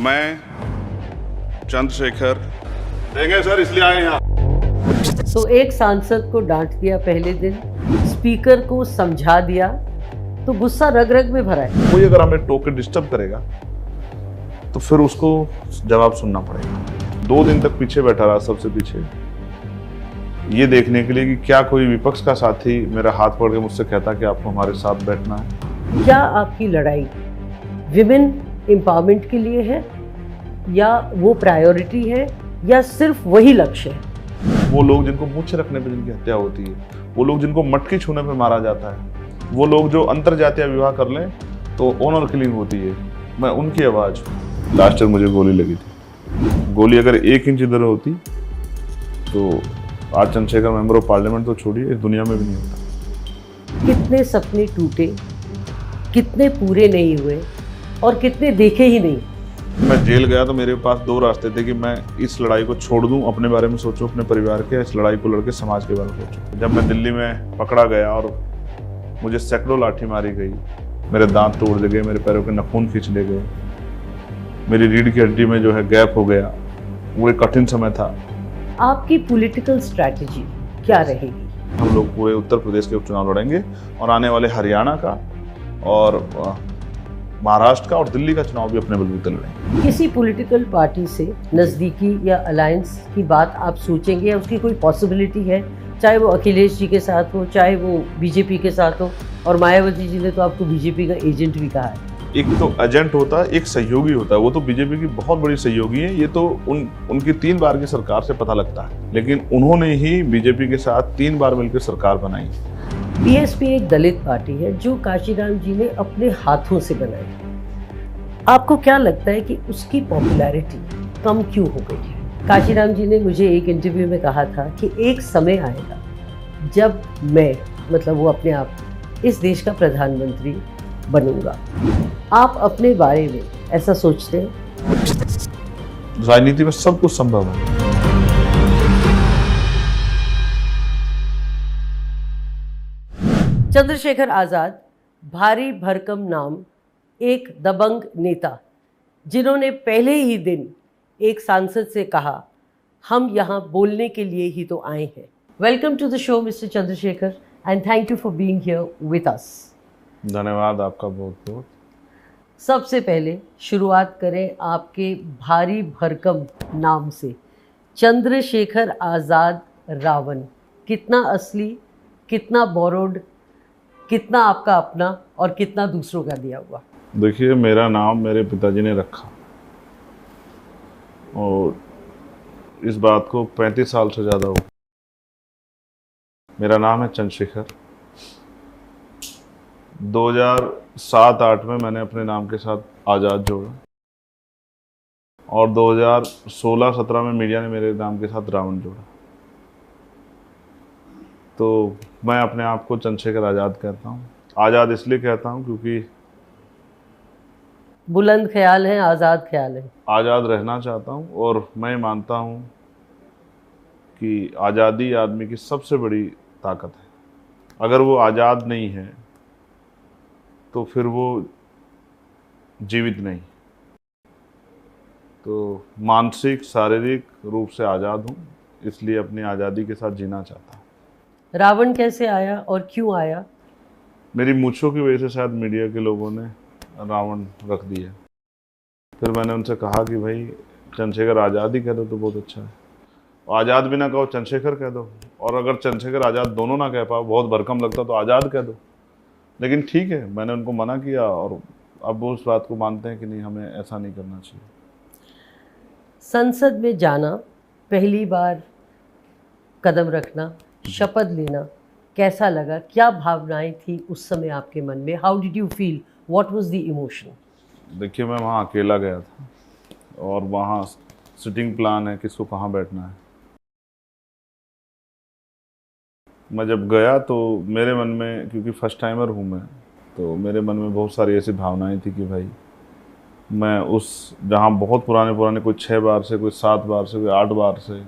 मैं चंद्रशेखर देंगे सर, इसलिए आए यहाँ। तो एक सांसद को डांट दिया पहले दिन, स्पीकर को समझा दिया, तो गुस्सा रग रग में भरा है। कोई अगर हमें टोक के डिस्टर्ब करेगा तो फिर उसको जवाब सुनना पड़ेगा। 2 दिन तक पीछे बैठा रहा, सबसे पीछे, ये देखने के लिए कि क्या कोई विपक्ष का साथी मेरा हाथ पकड़ के मुझसे कहता कि आपको हमारे साथ बैठना है। क्या आपकी लड़ाई विमेन एम्पावरमेंट के लिए है, या वो प्रायोरिटी है, या सिर्फ वही लक्ष्य है? वो लोग जिनको मूंछ रखने पर जिनकी हत्या होती है, वो लोग जिनको मटकी छूने पर मारा जाता है, वो लोग जो अंतरजातीय विवाह कर लें तो ऑनर किलिंग होती है, मैं उनकी आवाज़ हूँ। लास्ट ईयर मुझे गोली लगी थी। गोली अगर 1 इंच इधर होती तो आज चंद्रशेखर मेंबर ऑफ पार्लियामेंट तो छोड़िए, इस दुनिया में भी नहीं होता। कितने सपने टूटे, कितने पूरे नहीं हुए, और कितने देखे ही नहीं। मैं जेल गया तो मेरे पास 2 रास्ते थे कि मैं इस लड़ाई को छोड़ दूं, अपने बारे में सोचूं, अपने परिवार के, इस लड़ाई को लड़के समाज के बारे में सोचूं। जब मैं दिल्ली में पकड़ा गया और मुझे सैकड़ों लाठी मारी गई, मेरे दांत तोड़ दिए गए, मेरे पैरों के नाखून खींच लिए गए, मेरी रीढ़ की हड्डी में जो है गैप हो गया, वो एक कठिन समय था। आपकी पॉलिटिकल स्ट्रैटेजी क्या रहेगी? हम लोग पूरे उत्तर प्रदेश के उपचुनाव लड़ेंगे और आने वाले हरियाणा का और महाराष्ट्र का और दिल्ली का चुनाव भी अपने बलबूते लड़ेंगे। किसी पॉलिटिकल पार्टी से नज़दीकी या अलायंस की बात आप सोचेंगे, या उसकी कोई पॉसिबिलिटी है? चाहे वो अखिलेश जी के साथ हो, चाहे वो बीजेपी के साथ हो, और मायावती जी ने तो आपको बीजेपी का एजेंट भी कहा है। एक तो एजेंट होता है, एक सहयोगी होता है। वो तो बीजेपी की बहुत बड़ी सहयोगी है, ये तो उनकी 3 बार की सरकार से पता लगता है, लेकिन उन्होंने ही बीजेपी के साथ 3 बार मिलकर सरकार बनाई। बीएसपी एक दलित पार्टी है जो काशीराम जी ने अपने हाथों से बनाई। आपको क्या लगता है कि उसकी पॉपुलैरिटी कम क्यों हो गई है? काशीराम जी ने मुझे एक इंटरव्यू में कहा था कि एक समय आएगा जब मैं, मतलब वो अपने आप, इस देश का प्रधानमंत्री बनूंगा। आप अपने बारे में ऐसा सोचते हैं? राजनीति में सब कुछ संभव है। चंद्रशेखर आज़ाद भारी भरकम नाम, एक दबंग नेता, जिन्होंने पहले ही दिन एक सांसद से कहा, हम यहाँ बोलने के लिए ही तो आए हैं। Welcome to the show mister Chandrashekhar, and thank you for being here with us. धन्यवाद आपका बहुत बहुत। सबसे पहले शुरुआत करें आपके भारी भरकम नाम से, चंद्रशेखर आज़ाद रावण। कितना असली, कितना बोरोड, कितना आपका अपना, और कितना दूसरों का दिया हुआ? देखिए, मेरा नाम मेरे पिताजी ने रखा, और इस बात को 35 साल से ज़्यादा हो। मेरा नाम है चंद्रशेखर। 2007-8 में मैंने अपने नाम के साथ आज़ाद जोड़ा, और 2016-17 में मीडिया ने मेरे नाम के साथ रावण जोड़ा। तो मैं अपने आप को चंद्रशेखर आज़ाद कहता हूँ। आज़ाद इसलिए कहता हूँ क्योंकि बुलंद ख्याल है, आज़ाद ख्याल है। आज़ाद रहना चाहता हूँ, और मैं मानता हूँ कि आज़ादी आदमी की सबसे बड़ी ताकत है। अगर वो आज़ाद नहीं है तो फिर वो जीवित नहीं। तो मानसिक शारीरिक रूप से आज़ाद हूँ, इसलिए अपनी आज़ादी के साथ जीना चाहता हूँ। रावण कैसे आया और क्यों आया? मेरी मूंछों की वजह से शायद मीडिया के लोगों ने रावण रख दिया। फिर मैंने उनसे कहा कि भाई चंद्रशेखर आज़ाद ही कह दो तो बहुत अच्छा है, आज़ाद भी ना कहो चंद्रशेखर कह दो, और अगर चंद्रशेखर आज़ाद दोनों ना कह पाओ, बहुत भरकम लगता तो आज़ाद कह दो। लेकिन ठीक है, मैंने उनको मना किया, और अब वो उस बात को मानते हैं कि नहीं, हमें ऐसा नहीं करना चाहिए। संसद में जाना, पहली बार कदम रखना, शपथ लेना, कैसा लगा? क्या भावनाएं थी उस समय आपके मन में? How did you feel? What was the emotion? देखिए, मैं वहाँ अकेला गया था, और वहाँ सिटिंग प्लान है किसको कहाँ बैठना है। मैं जब गया तो मेरे मन में, क्योंकि फर्स्ट टाइमर हूँ मैं, तो मेरे मन में बहुत सारी ऐसी भावनाएं थी कि भाई मैं उस, जहाँ बहुत पुराने कोई 6 बार से, कोई 7 बार से, कोई 8 बार से,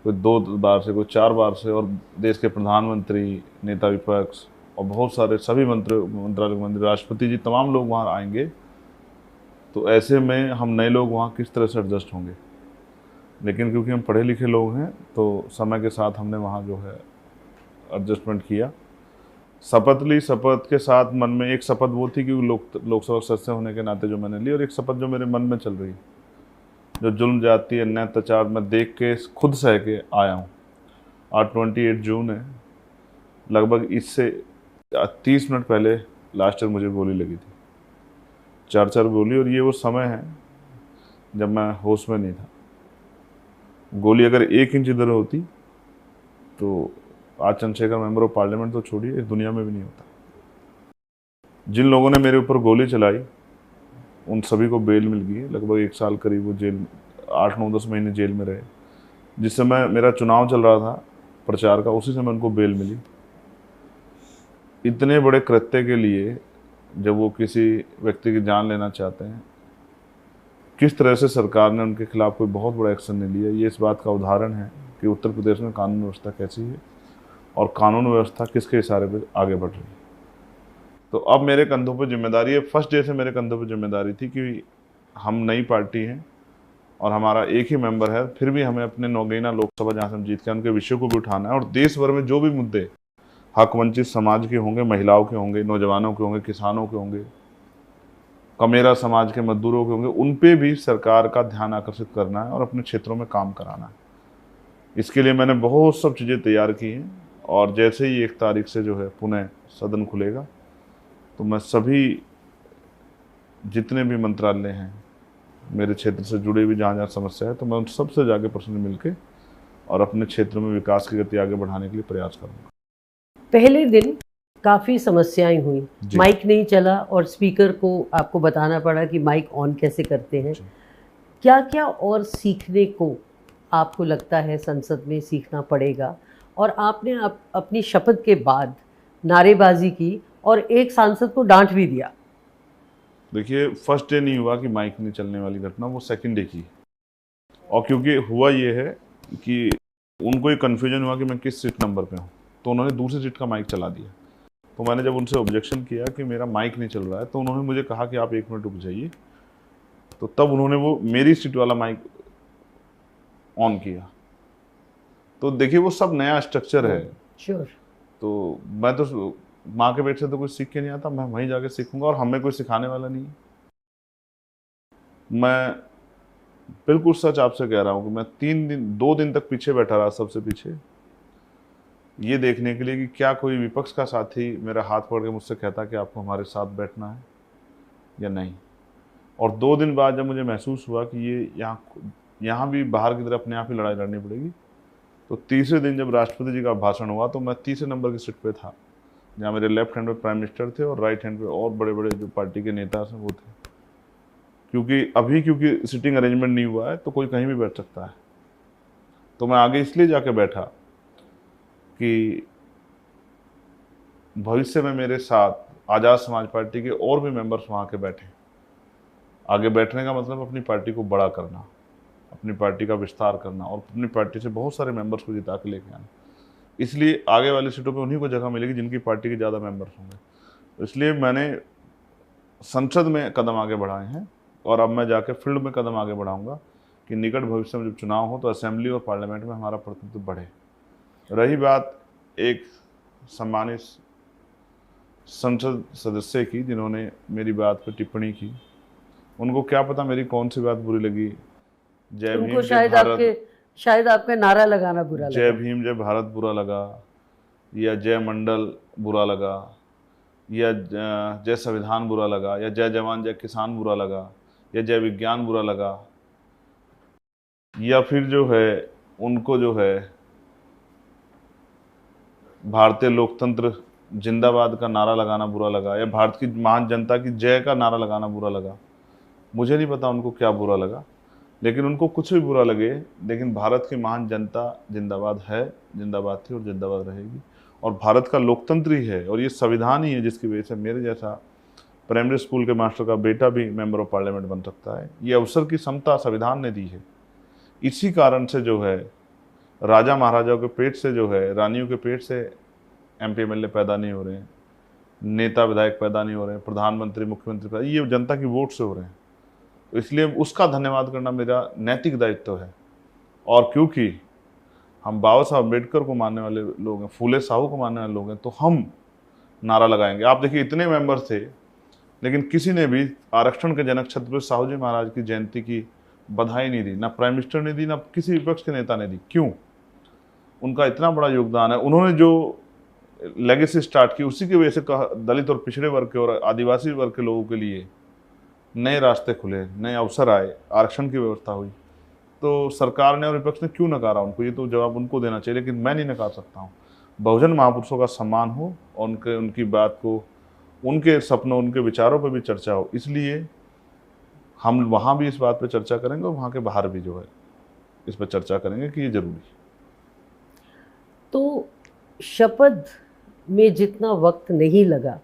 कोई 2 बार से, कोई 4 बार से, और देश के प्रधानमंत्री, नेता विपक्ष, और बहुत सारे सभी मंत्रालय मंत्री, राष्ट्रपति जी, तमाम लोग वहाँ आएंगे। तो ऐसे में हम नए लोग वहाँ किस तरह से एडजस्ट होंगे। लेकिन क्योंकि हम पढ़े लिखे लोग हैं तो समय के साथ हमने वहाँ जो है एडजस्टमेंट किया। शपथ ली, शपथ के साथ मन में एक शपथ वो थी कि लोकसभा सदस्य होने के नाते जो मैंने ली, और एक शपथ जो मेरे मन में चल रही, जो जुल्म जाति अन्याय अत्याचार मैं देख के खुद सह के आया हूँ। आज 28 जून है, लगभग इससे 30 मिनट पहले लास्ट ईयर मुझे गोली लगी थी, 4 गोली, और ये वो समय है जब मैं होश में नहीं था। गोली अगर 1 इंच इधर होती तो आज चंद्रशेखर मेंबर ऑफ पार्लियामेंट तो छोड़िए, इस दुनिया में भी नहीं होता। जिन लोगों ने मेरे ऊपर गोली चलाई उन सभी को बेल मिल गई। लगभग 1 साल करीब वो जेल, 8, 9, 10 महीने जेल में रहे। जिस समय मेरा चुनाव चल रहा था प्रचार का, उसी समय उनको बेल मिली। इतने बड़े कृत्य के लिए जब वो किसी व्यक्ति की जान लेना चाहते हैं, किस तरह से सरकार ने उनके खिलाफ कोई बहुत बड़ा एक्शन नहीं लिया, ये इस बात का उदाहरण है कि उत्तर प्रदेश में कानून व्यवस्था कैसी है और कानून व्यवस्था किसके इशारे पर आगे बढ़ रही है। तो अब मेरे कंधों पर जिम्मेदारी है। फर्स्ट डे से मेरे कंधों पर जिम्मेदारी थी कि हम नई पार्टी हैं और हमारा एक ही मेंबर है, फिर भी हमें अपने नौगैना लोकसभा जहाँ से हम जीत के उनके विषयों को भी उठाना है। और देश भर में जो भी मुद्दे हक वंचित समाज के होंगे, महिलाओं के होंगे, नौजवानों के होंगे, किसानों के होंगे, कमेरा समाज के मजदूरों के होंगे, उन पे भी सरकार का ध्यान आकर्षित करना है और अपने क्षेत्रों में काम कराना है। इसके लिए मैंने बहुत सब चीज़ें तैयार की हैं, और जैसे ही 1 तारीख से जो है पुनः सदन खुलेगा तो मैं सभी जितने भी मंत्रालय हैं मेरे क्षेत्र से जुड़े हुए, जहाँ जहाँ समस्या है, तो मैं उन सबसे जाके पर्सनली मिलके और अपने क्षेत्र में विकास की गति आगे बढ़ाने के लिए प्रयास करूँगा। पहले दिन काफ़ी समस्याएं हुई, माइक नहीं चला और स्पीकर को आपको बताना पड़ा कि माइक ऑन कैसे करते हैं। क्या क्या और सीखने को आपको लगता है संसद में सीखना पड़ेगा? और आपने अपनी शपथ के बाद नारेबाजी की और एक सांसद को डांट भी दिया। देखिए, फर्स्ट डे नहीं हुआ कि माइक नहीं चलने वाली घटना, वो सेकंड डे की। और क्योंकि हुआ ये है कि उनको एक कन्फ्यूजन हुआ कि मैं किस सीट नंबर पे हूँ, तो उन्होंने दूसरी सीट का माइक चला दिया। तो मैंने जब उनसे ऑब्जेक्शन किया कि मेरा माइक नहीं चल रहा है, तो उन्होंने मुझे कहा कि आप 1 मिनट रुक जाइए। तो तब उन्होंने वो मेरी सीट वाला माइक ऑन किया। तो देखिए, वो सब नया स्ट्रक्चर है। श्योर। तो मैं तो माँ के पेट से तो कुछ सीख के नहीं आता, मैं वहीं जाके सीखूंगा, और हमें कोई सिखाने वाला नहीं है। मैं बिल्कुल सच आपसे कह रहा हूँ कि मैं 2 दिन तक पीछे बैठा रहा, सबसे पीछे, ये देखने के लिए कि क्या कोई विपक्ष का साथी मेरा हाथ पकड़ के मुझसे कहता कि आपको हमारे साथ बैठना है या नहीं। और 2 दिन बाद जब मुझे महसूस हुआ कि ये यहाँ भी बाहर की तरफ अपने आप ही लड़ाई लड़नी पड़ेगी, तो तीसरे दिन जब राष्ट्रपति जी का भाषण हुआ तो मैं तीसरे नंबर की सीट पे था, जहाँ मेरे लेफ्ट हैंड पे प्राइम मिनिस्टर थे और राइट हैंड पे और बड़े बड़े जो पार्टी के नेता हैं वो थे। क्योंकि सिटिंग अरेंजमेंट नहीं हुआ है तो कोई कहीं भी बैठ सकता है। तो मैं आगे इसलिए जाके बैठा कि भविष्य में मेरे साथ आज़ाद समाज पार्टी के और भी मेंबर्स वहाँ के बैठे। आगे बैठने का मतलब अपनी पार्टी को बड़ा करना, अपनी पार्टी का विस्तार करना और अपनी पार्टी से बहुत सारे मेंबर्स को जिता के लेके आना। इसलिए आगे वाली सीटों पे उन्हीं को जगह मिलेगी जिनकी पार्टी के ज़्यादा मेंबर्स होंगे। तो इसलिए मैंने संसद में कदम आगे बढ़ाए हैं और अब मैं जाके फील्ड में कदम आगे बढ़ाऊंगा कि निकट भविष्य में जब चुनाव हो तो असेंबली और पार्लियामेंट में हमारा प्रतिनिधित्व बढ़े। रही बात एक सम्मानित संसद सदस्य की जिन्होंने मेरी बात पर टिप्पणी की, उनको क्या पता मेरी कौन सी बात बुरी लगी। जय भीम, शायद आपका नारा लगाना बुरा लगा, जय भीम जय भारत बुरा लगा, या जय मंडल बुरा लगा, या जय संविधान बुरा लगा, या जय जवान जय किसान बुरा लगा, या जय विज्ञान बुरा लगा, या फिर जो है उनको जो है भारतीय लोकतंत्र जिंदाबाद का नारा लगाना बुरा लगा, या भारत की महान जनता की जय का नारा लगाना बुरा लगा। मुझे नहीं पता उनको क्या बुरा लगा, लेकिन उनको कुछ भी बुरा लगे, लेकिन भारत की महान जनता जिंदाबाद है, जिंदाबाद थी और जिंदाबाद रहेगी। और भारत का लोकतंत्र ही है और ये संविधान ही है जिसकी वजह से मेरे जैसा प्राइमरी स्कूल के मास्टर का बेटा भी मेंबर ऑफ पार्लियामेंट बन सकता है। ये अवसर की समता संविधान ने दी है। इसी कारण से जो है राजा महाराजाओं के पेट से जो है, रानियों के पेट से MP MLA पैदा नहीं हो रहे हैं, नेता विधायक पैदा नहीं हो रहे हैं, प्रधानमंत्री मुख्यमंत्री पैदा, ये जनता की वोट से हो रहे हैं। तो इसलिए उसका धन्यवाद करना मेरा नैतिक दायित्व है। और क्योंकि हम बाबा साहब अम्बेडकर को मानने वाले लोग हैं, फूले साहू को मानने वाले लोग हैं, तो हम नारा लगाएंगे। आप देखिए इतने मेंबर थे, लेकिन किसी ने भी आरक्षण के जनक छत्रपति साहू जी महाराज की जयंती की बधाई नहीं दी, ना प्राइम मिनिस्टर ने दी, ना किसी विपक्ष के नेता ने दी। क्यों? उनका इतना बड़ा योगदान है। उन्होंने जो लेगेसी स्टार्ट की, उसी की वजह से दलित और पिछड़े वर्ग के और आदिवासी वर्ग के लोगों के लिए नए रास्ते खुले, नए अवसर आए, आरक्षण की व्यवस्था हुई। तो सरकार ने और विपक्ष ने क्यों नकारा उनको, ये तो जवाब उनको देना चाहिए, लेकिन मैं नहीं नकार सकता हूँ। बहुजन महापुरुषों का सम्मान हो और उनकी बात को, उनके सपनों, उनके विचारों पर भी चर्चा हो, इसलिए हम वहाँ भी इस बात पर चर्चा करेंगे और वहाँ के बाहर भी जो है इस पर चर्चा करेंगे कि ये जरूरी है। तो शपथ में जितना वक्त नहीं लगा,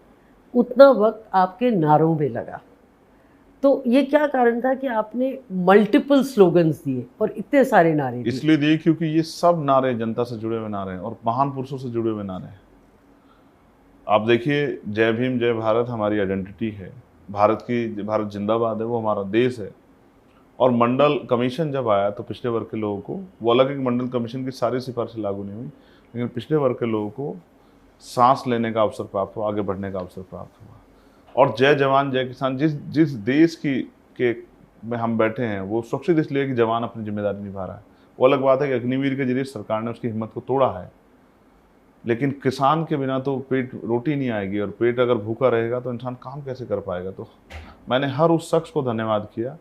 उतना वक्त आपके नारों में लगा। तो ये क्या कारण था कि आपने मल्टीपल स्लोगन्स दिए और इतने सारे नारे दिए? इसलिए दिए क्योंकि ये सब नारे जनता से जुड़े हुए नारे हैं और महान पुरुषों से जुड़े हुए नारे हैं। आप देखिए, जय भीम जय भारत हमारी आइडेंटिटी है, भारत जिंदाबाद है, वो हमारा देश है। और मंडल कमीशन जब आया तो पिछड़े वर्ग के लोगों को, वो अलग है कि मंडल कमीशन की सारी सिफारिशें लागू नहीं हुई, लेकिन पिछड़े वर्ग के लोगों को सांस लेने का अवसर प्राप्त हुआ, आगे बढ़ने का अवसर प्राप्त हुआ। और जय जवान जय किसान, जिस देश के में हम बैठे हैं, वो सुरक्षित इसलिए कि जवान अपनी जिम्मेदारी निभा रहा है। वो अलग बात है कि अग्निवीर के जरिए सरकार ने उसकी हिम्मत को तोड़ा है, लेकिन किसान के बिना तो पेट रोटी नहीं आएगी, और पेट अगर भूखा रहेगा तो इंसान काम कैसे कर पाएगा। तो मैंने हर उस शख्स को धन्यवाद किया,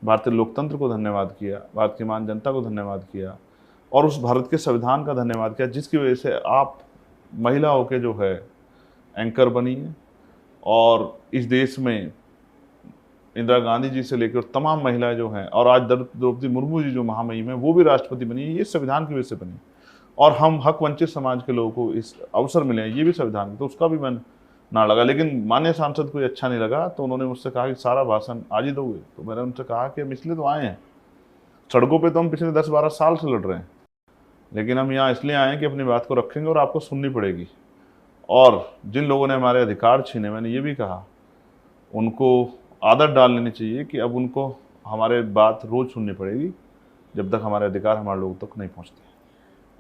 भारतीय लोकतंत्र को धन्यवाद किया, भारत की मान जनता को धन्यवाद किया, और उस भारत के संविधान का धन्यवाद किया जिसकी वजह से आप महिला होकर जो है एंकर बनी है। और इस देश में इंदिरा गांधी जी से लेकर तमाम महिलाएं जो हैं, और आज द्रौपदी मुर्मू जी जो महामहिम है, वो भी राष्ट्रपति बनी है, ये संविधान की वजह से बनी। और हम हक वंचित समाज के लोगों को इस अवसर मिले हैं, ये भी संविधान, तो उसका भी मन ना लगा। लेकिन माननीय सांसद को अच्छा नहीं लगा, तो उन्होंने मुझसे कहा कि सारा भाषण आज ही दोगे। तो मैंने उनसे कहा कि हम इसलिए तो आए हैं, सड़कों पे तो हम पिछले 10-12 साल से लड़ रहे हैं, लेकिन हम यहाँ इसलिए आए हैं कि अपनी बात को रखेंगे और आपको सुननी पड़ेगी। और जिन लोगों ने हमारे अधिकार छीने, मैंने ये भी कहा, उनको आदत डाल लेनी चाहिए कि अब उनको हमारे बात रोज सुननी पड़ेगी जब तक हमारे अधिकार हमारे लोगों तक नहीं पहुँचते।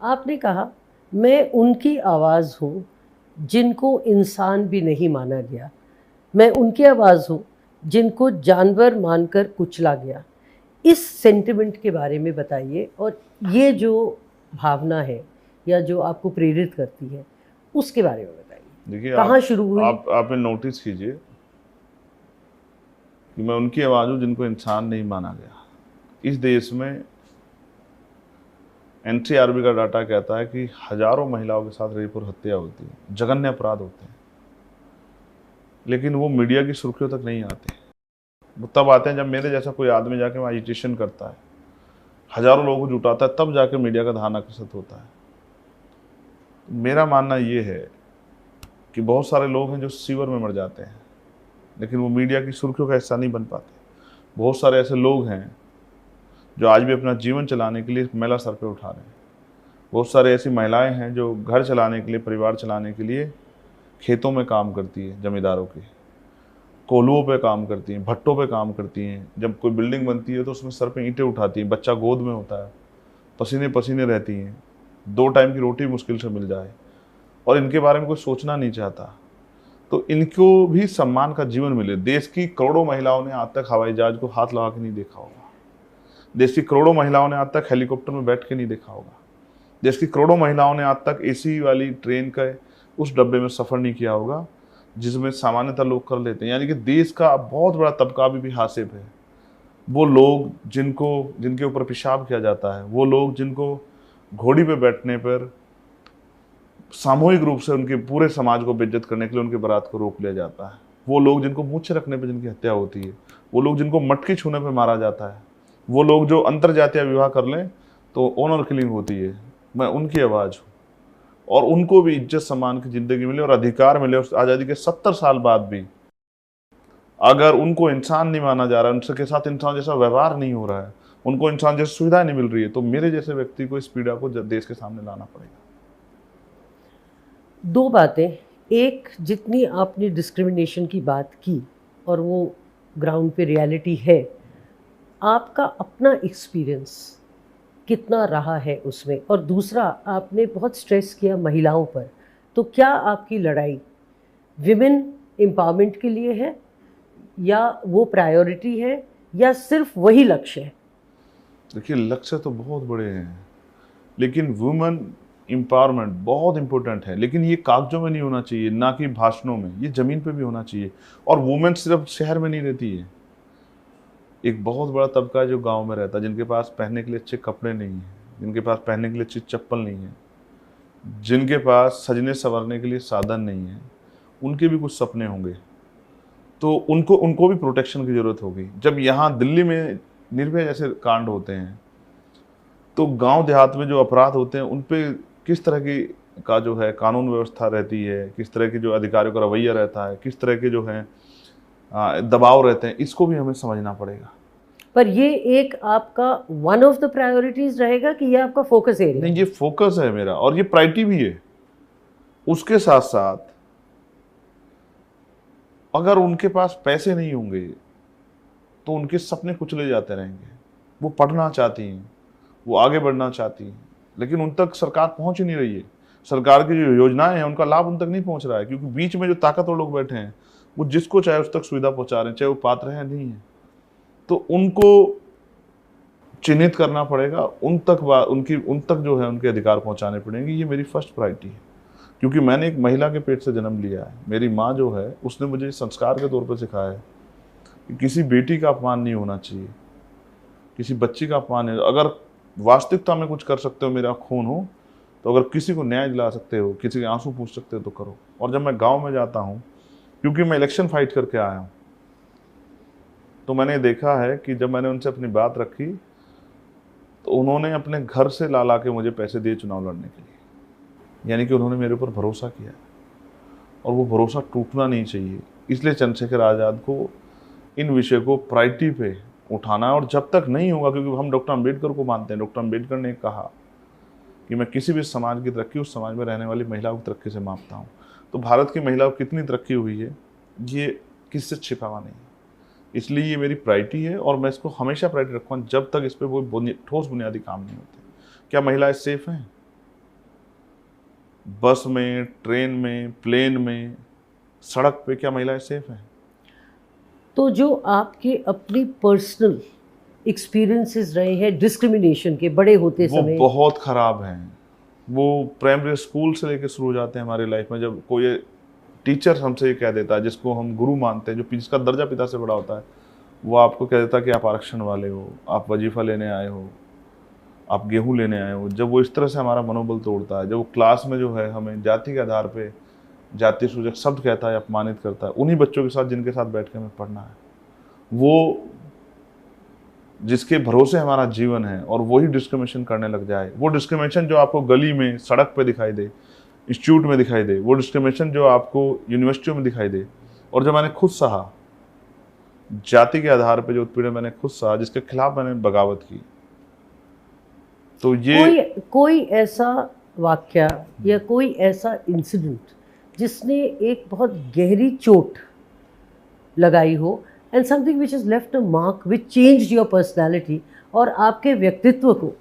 आपने कहा, मैं उनकी आवाज़ हूँ जिनको इंसान भी नहीं माना गया, मैं उनकी आवाज़ हूँ जिनको जानवर मानकर कुचला गया। इस सेंटिमेंट के बारे में बताइए, और ये जो भावना है या जो आपको प्रेरित करती है, उसके बारे में बताइए। देखिए, कहाँ शुरू हुई? आप नोटिस कीजिए कि मैं उनकी आवाज़ हूँ जिनको इंसान नहीं माना गया। इस देश में NCRB का डाटा कहता है कि हजारों महिलाओं के साथ रेप और हत्या होती है, जघन्य अपराध होते हैं, लेकिन वो मीडिया की सुर्खियों तक नहीं आते। वो तब आते हैं जब मेरे जैसा कोई आदमी जाके वहाँ एजिटेशन करता है, हजारों लोगों को जुटाता है, तब जाके मीडिया का ध्यान आकर्षित होता है। मेरा मानना ये है कि बहुत सारे लोग हैं जो सीवर में मर जाते हैं, लेकिन वो मीडिया की सुर्खियों का हिस्सा नहीं बन पाते। बहुत सारे ऐसे लोग हैं जो आज भी अपना जीवन चलाने के लिए मैला सर पे उठा रहे हैं। बहुत सारे ऐसी महिलाएं हैं जो घर चलाने के लिए, परिवार चलाने के लिए खेतों में काम करती है, जमींदारों के कोल्हुओं पे काम करती हैं, भट्टों पे काम करती हैं। जब कोई बिल्डिंग बनती है तो उसमें सर पे ईंटें उठाती हैं, बच्चा गोद में होता है, पसीने पसीने रहती हैं, 2 टाइम की रोटी मुश्किल से मिल जाए, और इनके बारे में कोई सोचना नहीं चाहता। तो इनको भी सम्मान का जीवन मिले। देश की करोड़ों महिलाओं ने आज तक हवाई जहाज को हाथ लगा के नहीं देखा होगा, देश की करोड़ों महिलाओं ने आज तक हेलीकॉप्टर में बैठ के नहीं देखा होगा, देश की करोड़ों महिलाओं ने आज तक AC वाली ट्रेन का उस डब्बे में सफ़र नहीं किया होगा जिसमें सामान्यतः लोग कर लेते हैं। यानी कि देश का बहुत बड़ा तबका भी हासिल है। वो लोग जिनके ऊपर पेशाब किया जाता है, वो लोग जिनको घोड़ी पे बैठने पर सामूहिक रूप से उनके पूरे समाज को बेइज्जत करने के लिए उनके बारात को रोक लिया जाता है, वो लोग जिनको मूछे रखने पर जिनकी हत्या होती है, वो लोग जिनको मटकी छूने पर मारा जाता है, वो लोग जो अंतरजातीय विवाह कर लें तो ऑनर किलिंग होती है, मैं उनकी आवाज़ हूँ। और उनको भी इज्जत सम्मान की ज़िंदगी मिले और अधिकार मिले। और आज़ादी के 70 साल बाद भी अगर उनको इंसान नहीं माना जा रहा है, उनके साथ इंसान जैसा व्यवहार नहीं हो रहा है, उनको इंसान जैसी सुविधा नहीं मिल रही है, तो मेरे जैसे व्यक्ति को इस पीड़ा को देश के सामने लाना पड़ेगा। 2 बातें, एक, जितनी आपने डिस्क्रिमिनेशन की बात की और वो ग्राउंड पे रियलिटी है, आपका अपना एक्सपीरियंस कितना रहा है उसमें? और दूसरा, आपने बहुत स्ट्रेस किया महिलाओं पर, तो क्या आपकी लड़ाई विमेन एम्पावरमेंट के लिए है, या वो प्रायोरिटी है, या सिर्फ वही लक्ष्य है? देखिए, लक्ष्य तो बहुत बड़े हैं, लेकिन वुमेन एम्पावरमेंट बहुत इंपॉर्टेंट है, लेकिन ये कागजों में नहीं होना चाहिए, ना कि भाषणों में, ये ज़मीन पे भी होना चाहिए। और वुमेन सिर्फ शहर में नहीं रहती है, एक बहुत बड़ा तबका है जो गांव में रहता है, जिनके पास पहनने के लिए अच्छे कपड़े नहीं हैं, जिनके पास पहनने के लिए अच्छी चप्पल नहीं है, जिनके पास सजने संवरने के लिए साधन नहीं है, उनके भी कुछ सपने होंगे, तो उनको उनको भी प्रोटेक्शन की ज़रूरत होगी। जब यहाँ दिल्ली में निर्भया जैसे कांड होते हैं, तो गांव देहात में जो अपराध होते हैं उन पे किस तरह की का जो है कानून व्यवस्था रहती है, किस तरह की जो अधिकारियों का रवैया रहता है, किस तरह के जो है दबाव रहते हैं, इसको भी हमें समझना पड़ेगा। पर ये एक आपका वन ऑफ द प्रायोरिटीज रहेगा कि ये आपका फोकस एरिया? नहीं, ये फोकस है मेरा और ये प्रायोरिटी भी है। उसके साथ साथ अगर उनके पास पैसे नहीं होंगे तो उनके सपने कुचले जाते रहेंगे। वो पढ़ना चाहती हैं, वो आगे बढ़ना चाहती हैं, लेकिन उन तक सरकार पहुंच ही नहीं रही है। सरकार की जो योजनाएं हैं उनका लाभ उन तक नहीं पहुंच रहा है, क्योंकि बीच में जो ताकतवर लोग बैठे हैं वो जिसको चाहे उस तक सुविधा पहुंचा रहे हैं, चाहे वो पात्र है नहीं है। तो उनको चिन्हित करना पड़ेगा, उन तक जो है उनके अधिकार पहुंचाने पड़ेंगे। ये मेरी फर्स्ट प्रायोरिटी है, क्योंकि मैंने एक महिला के पेट से जन्म लिया है। मेरी माँ जो है उसने मुझे संस्कार के तौर पर सिखाया है कि किसी बेटी का अपमान नहीं होना चाहिए, किसी बच्ची का अपमान नहीं। अगर वास्तविकता में कुछ कर सकते हो, मेरा खून हो, तो अगर किसी को न्याय दिला सकते हो, किसी के आंसू पूछ सकते हो तो करो। और जब मैं गांव में जाता हूं, क्योंकि मैं इलेक्शन फाइट करके आया हूं, तो मैंने देखा है कि जब मैंने उनसे अपनी बात रखी तो उन्होंने अपने घर से ला के मुझे पैसे दिए चुनाव लड़ने के लिए। यानी कि उन्होंने मेरे ऊपर भरोसा किया, और वो भरोसा टूटना नहीं चाहिए। इसलिए चंद्रशेखर आज़ाद को इन विषय को प्रायोरिटी पे उठाना है। और जब तक नहीं होगा, क्योंकि हम डॉक्टर अम्बेडकर को मानते हैं, डॉक्टर अम्बेडकर ने कहा कि मैं किसी भी समाज की तरक्की उस समाज में रहने वाली महिलाओं की तरक्की से मापता हूँ। तो भारत की महिलाओं की कितनी तरक्की हुई है ये किससे छिपा हुआ नहीं है। इसलिए ये मेरी प्रायोरिटी है और मैं इसको हमेशा प्रायोरिटी रखूँगा जब तक इस पर कोई ठोस बुनियादी काम नहीं होते। क्या महिलाएं सेफ हैं? बस में, ट्रेन में, प्लेन में, सड़क पे क्या महिलाएं सेफ हैं? तो जो आपके अपनी पर्सनल एक्सपीरियंसेस रहे हैं डिस्क्रिमिनेशन के बड़े होते वो समय, बहुत ख़राब हैं। वो प्राइमरी स्कूल से लेकर शुरू हो जाते हैं हमारी लाइफ में। जब कोई टीचर हमसे ये कह देता है, जिसको हम गुरु मानते हैं, जिसका दर्जा पिता से बड़ा होता है, वो आपको कह देता है कि आप आरक्षण वाले हो, आप वजीफ़ा लेने आए हो, आप गेहूँ लेने आए हो। जब वो इस तरह से हमारा मनोबल तोड़ता है, जब वो क्लास में जो है हमें जाति के आधार पे जाति सूचक शब्द कहता है, अपमानित करता है, उन्हीं बच्चों के साथ जिनके साथ बैठ के हमें पढ़ना है, वो जिसके भरोसे हमारा जीवन है, और वही डिस्क्रिमिनेशन करने लग जाए, वो डिस्क्रिमिनेशन जो आपको गली में, सड़क पे दिखाई दे, इंस्टीट्यूट में दिखाई दे, वो डिस्क्रिमिनेशन जो आपको यूनिवर्सिटियों में दिखाई दे, और जो मैंने खुद सहा, जाति के आधार पे जो उत्पीड़न मैंने खुद सहा, जिसके खिलाफ मैंने बगावत की, तो ये कोई ऐसा वाक्या या कोई ऐसा इंसिडेंट जिसने एक बहुत गहरी चोट लगाई हो, and something which is left a mark which changed your personality, और आपके व्यक्तित्व को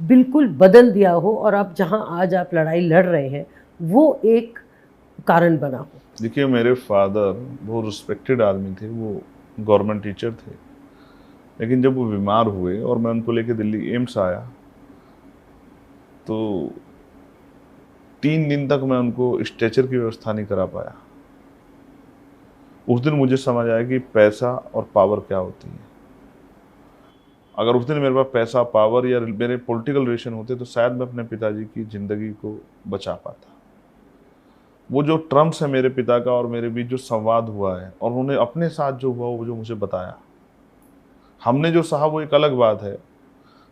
बिल्कुल बदल दिया हो, और आप जहां आज आप लड़ाई लड़ रहे हैं वो एक कारण बना हो? देखिए, मेरे फादर बहुत रिस्पेक्टेड आदमी थे, वो गवर्नमेंट टीचर थे, लेकिन जब वो बीमार हुए और मैं उनको लेके दिल्ली एम्स आया, तो 3 दिन तक मैं उनको स्ट्रेचर की व्यवस्था नहीं करा पाया। उस दिन मुझे समझ आया कि पैसा और पावर क्या होती है। अगर उस दिन मेरे पास पैसा, पावर या मेरे पॉलिटिकल रिलेशन होते तो शायद मैं अपने पिताजी की ज़िंदगी को बचा पाता। वो जो ट्रम्प्स है मेरे पिता का और मेरे बीच जो संवाद हुआ है, और उन्होंने अपने साथ जो हुआ वो जो मुझे बताया, हमने जो सहा वो एक अलग बात है,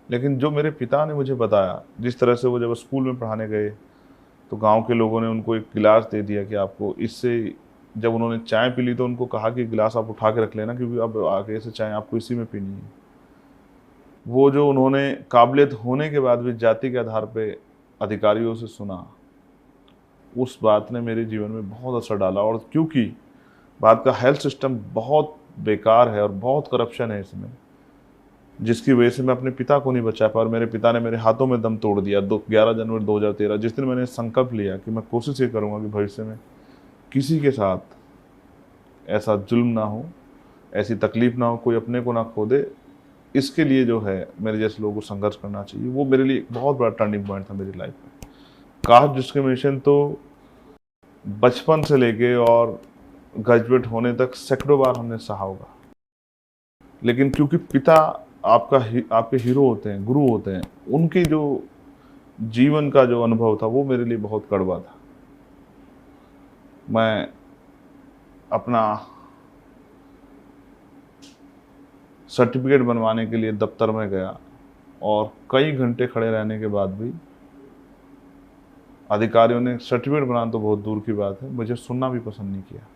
लेकिन जो मेरे पिता ने मुझे बताया, जिस तरह से वो जब स्कूल में पढ़ाने गए तो गांव के लोगों ने उनको एक गिलास दे दिया कि आपको इससे, जब उन्होंने चाय पी ली तो उनको कहा कि गिलास आप उठा के रख लेना, क्योंकि अब आगे से चाय आपको इसी में पीनी है। वो जो उन्होंने काबिलियत होने के बाद भी जाति के आधार पे अधिकारियों से सुना, उस बात ने मेरे जीवन में बहुत असर डाला। और क्योंकि भारत का हेल्थ सिस्टम बहुत बेकार है और बहुत करप्शन है इसमें, जिसकी वजह से मैं अपने पिता को नहीं बचा पाया और मेरे पिता ने मेरे हाथों में दम तोड़ दिया। 11 जनवरी 2013 जिस दिन मैंने संकल्प लिया कि मैं कोशिश ये करूँगा कि भविष्य में किसी के साथ ऐसा जुल्म ना हो, ऐसी तकलीफ ना हो, कोई अपने को ना खो दे, इसके लिए जो है मेरे जैसे लोगों को संघर्ष करना चाहिए। वो मेरे लिए एक बहुत बड़ा टर्निंग पॉइंट था मेरी लाइफ में। कास्ट डिस्क्रिमिनेशन तो बचपन से लेके और ग्रेजुएट होने तक सैकड़ों बार हमने सहा होगा, लेकिन क्योंकि पिता आपके हीरो होते हैं, गुरु होते हैं, उनके जो जीवन का जो अनुभव था वो मेरे लिए बहुत कड़वा था। मैं अपना सर्टिफिकेट बनवाने के लिए दफ्तर में गया और कई घंटे खड़े रहने के बाद भी अधिकारियों ने, सर्टिफिकेट बनाना तो बहुत दूर की बात है, मुझे सुनना भी पसंद नहीं किया।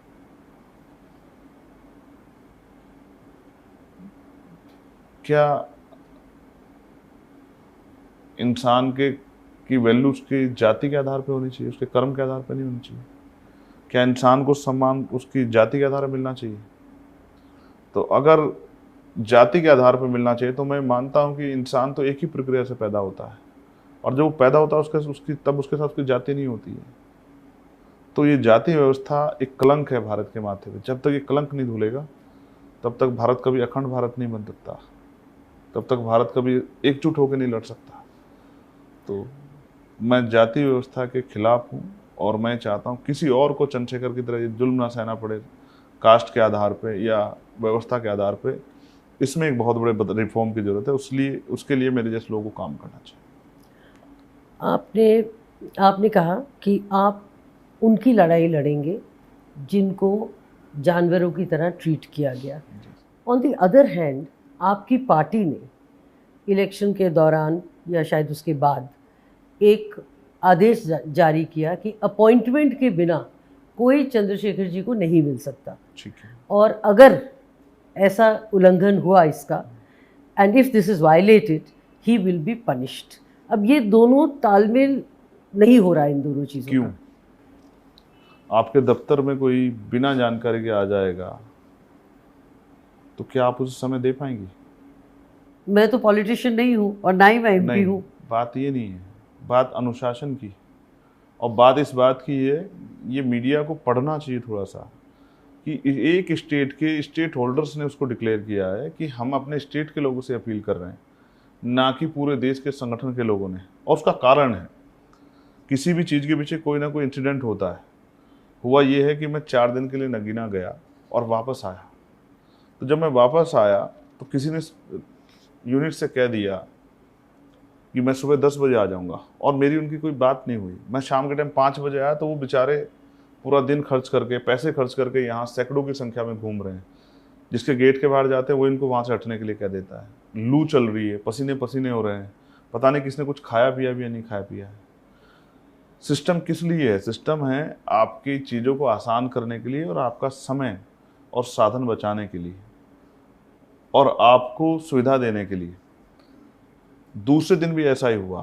क्या इंसान की वैल्यू उसकी जाति के आधार पर होनी चाहिए, उसके कर्म के आधार पर नहीं होनी चाहिए? क्या इंसान को सम्मान उसकी जाति के आधार पर मिलना चाहिए? तो अगर जाति के आधार पर मिलना चाहिए तो मैं मानता हूं कि इंसान तो एक ही प्रक्रिया से पैदा होता है और जब वो पैदा होता है तब उसके साथ उसकी जाति नहीं होती है। तो ये जाति व्यवस्था एक कलंक है भारत के माथे पे। जब तक ये कलंक नहीं धुलेगा तब तक भारत कभी अखंड भारत नहीं बन सकता, तब तक भारत कभी एकजुट होकर नहीं लड़ सकता। तो मैं जाति व्यवस्था के खिलाफ हूँ और मैं चाहता हूँ किसी और को चंद्रशेखर की तरह ये जुल्म ना सहना पड़े कास्ट के आधार पे या व्यवस्था के आधार पे। इसमें एक बहुत बड़े रिफॉर्म की जरूरत है, उसके लिए मेरे जैसे लोगों को काम करना चाहिए। आपने कहा कि आप उनकी लड़ाई लड़ेंगे जिनको जानवरों की तरह ट्रीट किया गया। ऑन द अदर हैंड आपकी पार्टी ने इलेक्शन के दौरान या शायद उसके बाद एक आदेश जारी किया कि अपॉइंटमेंट के बिना कोई चंद्रशेखर जी को नहीं मिल सकता। ठीक है। और अगर ऐसा उल्लंघन हुआ इसका, and if this is violated, he will be punished. अब ये दोनों तालमेल नहीं हो रहा है इन दोनों चीज़ों क्यों? का। आपके दफ्तर में कोई बिना जानकारी के आ जाएगा तो क्या आप उसे समय दे पाएंगी? मैं तो पॉलिटिशियन नहीं हूँ और ना ही मैं एमपी हूँ। बात ये नहीं है, बात अनुशासन की और बात इस बात की है, ये मीडिया को पढ़ना चाहिए थोड़ा सा कि एक स्टेट के स्टेट होल्डर्स ने उसको डिक्लेयर किया है कि हम अपने स्टेट के लोगों से अपील कर रहे हैं, ना कि पूरे देश के संगठन के लोगों ने। और उसका कारण है, किसी भी चीज़ के पीछे कोई ना कोई इंसिडेंट होता है। हुआ ये है कि मैं 4 दिन के लिए नगीना गया और वापस आया। तो जब मैं वापस आया तो किसी ने यूनिट से कह दिया कि मैं सुबह 10 बजे आ जाऊंगा और मेरी उनकी कोई बात नहीं हुई। मैं शाम के टाइम 5 बजे आया तो वो बेचारे पूरा दिन खर्च करके, पैसे खर्च करके यहाँ सैकड़ों की संख्या में घूम रहे हैं। जिसके गेट के बाहर जाते हैं वो इनको वहाँ से हटने के लिए कह देता है। लू चल रही है, पसीने पसीने हो रहे हैं, पता नहीं किसने कुछ खाया पिया भी या नहीं खाया पिया है। सिस्टम किस लिए है? सिस्टम है आपकी चीज़ों को आसान करने के लिए और आपका समय और साधन बचाने के लिए और आपको सुविधा देने के लिए। दूसरे दिन भी ऐसा ही हुआ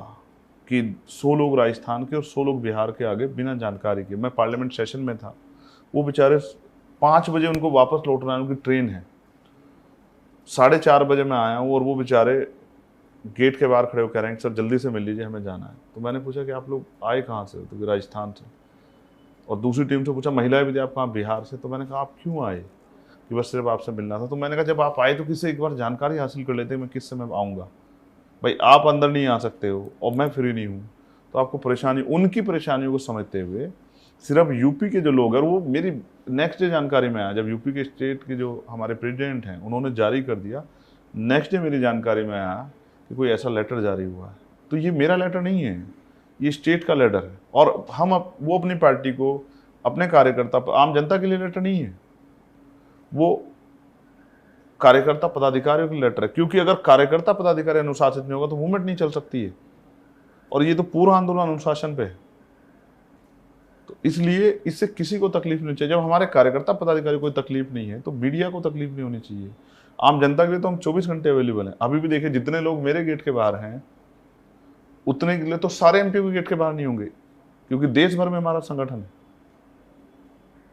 कि 100 लोग राजस्थान के और 100 लोग बिहार के आगे बिना जानकारी के। मैं पार्लियामेंट सेशन में था, वो बेचारे 5 बजे उनको वापस लौटना है, उनकी ट्रेन है। 4:30 बजे मैं आया हूँ और वो बेचारे गेट के बाहर खड़े हो कह रहे हैं सर जल्दी से मिल लीजिए, हमें जाना है। तो मैंने पूछा कि आप लोग आए कहाँ से? तो राजस्थान से। और दूसरी टीम से पूछा महिलाएं भी थी, आप कहाँ? बिहार से। तो मैंने कहा आप क्यों आए? कि बस सिर्फ आपसे मिलना था। तो मैंने कहा जब आप आए तो किससे एक बार जानकारी हासिल कर लेते, मैं किस समय आऊँगा। भाई आप अंदर नहीं आ सकते हो और मैं फ्री नहीं हूँ, तो आपको परेशानी, उनकी परेशानियों को समझते हुए सिर्फ यूपी के जो लोग हैं, वो मेरी नेक्स्ट डे जानकारी में आया। जब यूपी के स्टेट के जो हमारे प्रेसिडेंट हैं उन्होंने जारी कर दिया, नेक्स्ट डे मेरी जानकारी में आया कि कोई ऐसा लेटर जारी हुआ है। तो ये मेरा लेटर नहीं है, ये स्टेट का लेटर है। और वो अपनी पार्टी को, अपने कार्यकर्ता, आम जनता के लिए लेटर नहीं है, वो कार्यकर्ता पदाधिकारियों के लेटर है। क्योंकि अगर कार्यकर्ता पदाधिकारी अनुशासित नहीं होगा तो मूवमेंट नहीं चल सकती है। और ये तो पूरा आंदोलन अनुशासन पे है। तो इसलिए इससे किसी को तकलीफ नहीं चाहिए। जब हमारे कार्यकर्ता पदाधिकारी को तकलीफ नहीं है तो मीडिया को तकलीफ नहीं होनी चाहिए। आम जनता के लिए तो हम 24 घंटे अवेलेबल हैं। अभी भी देखिए जितने लोग मेरे गेट के बाहर हैं उतने के लिए तो सारे एमपी के गेट के बाहर नहीं होंगे, क्योंकि देश भर में हमारा संगठन है।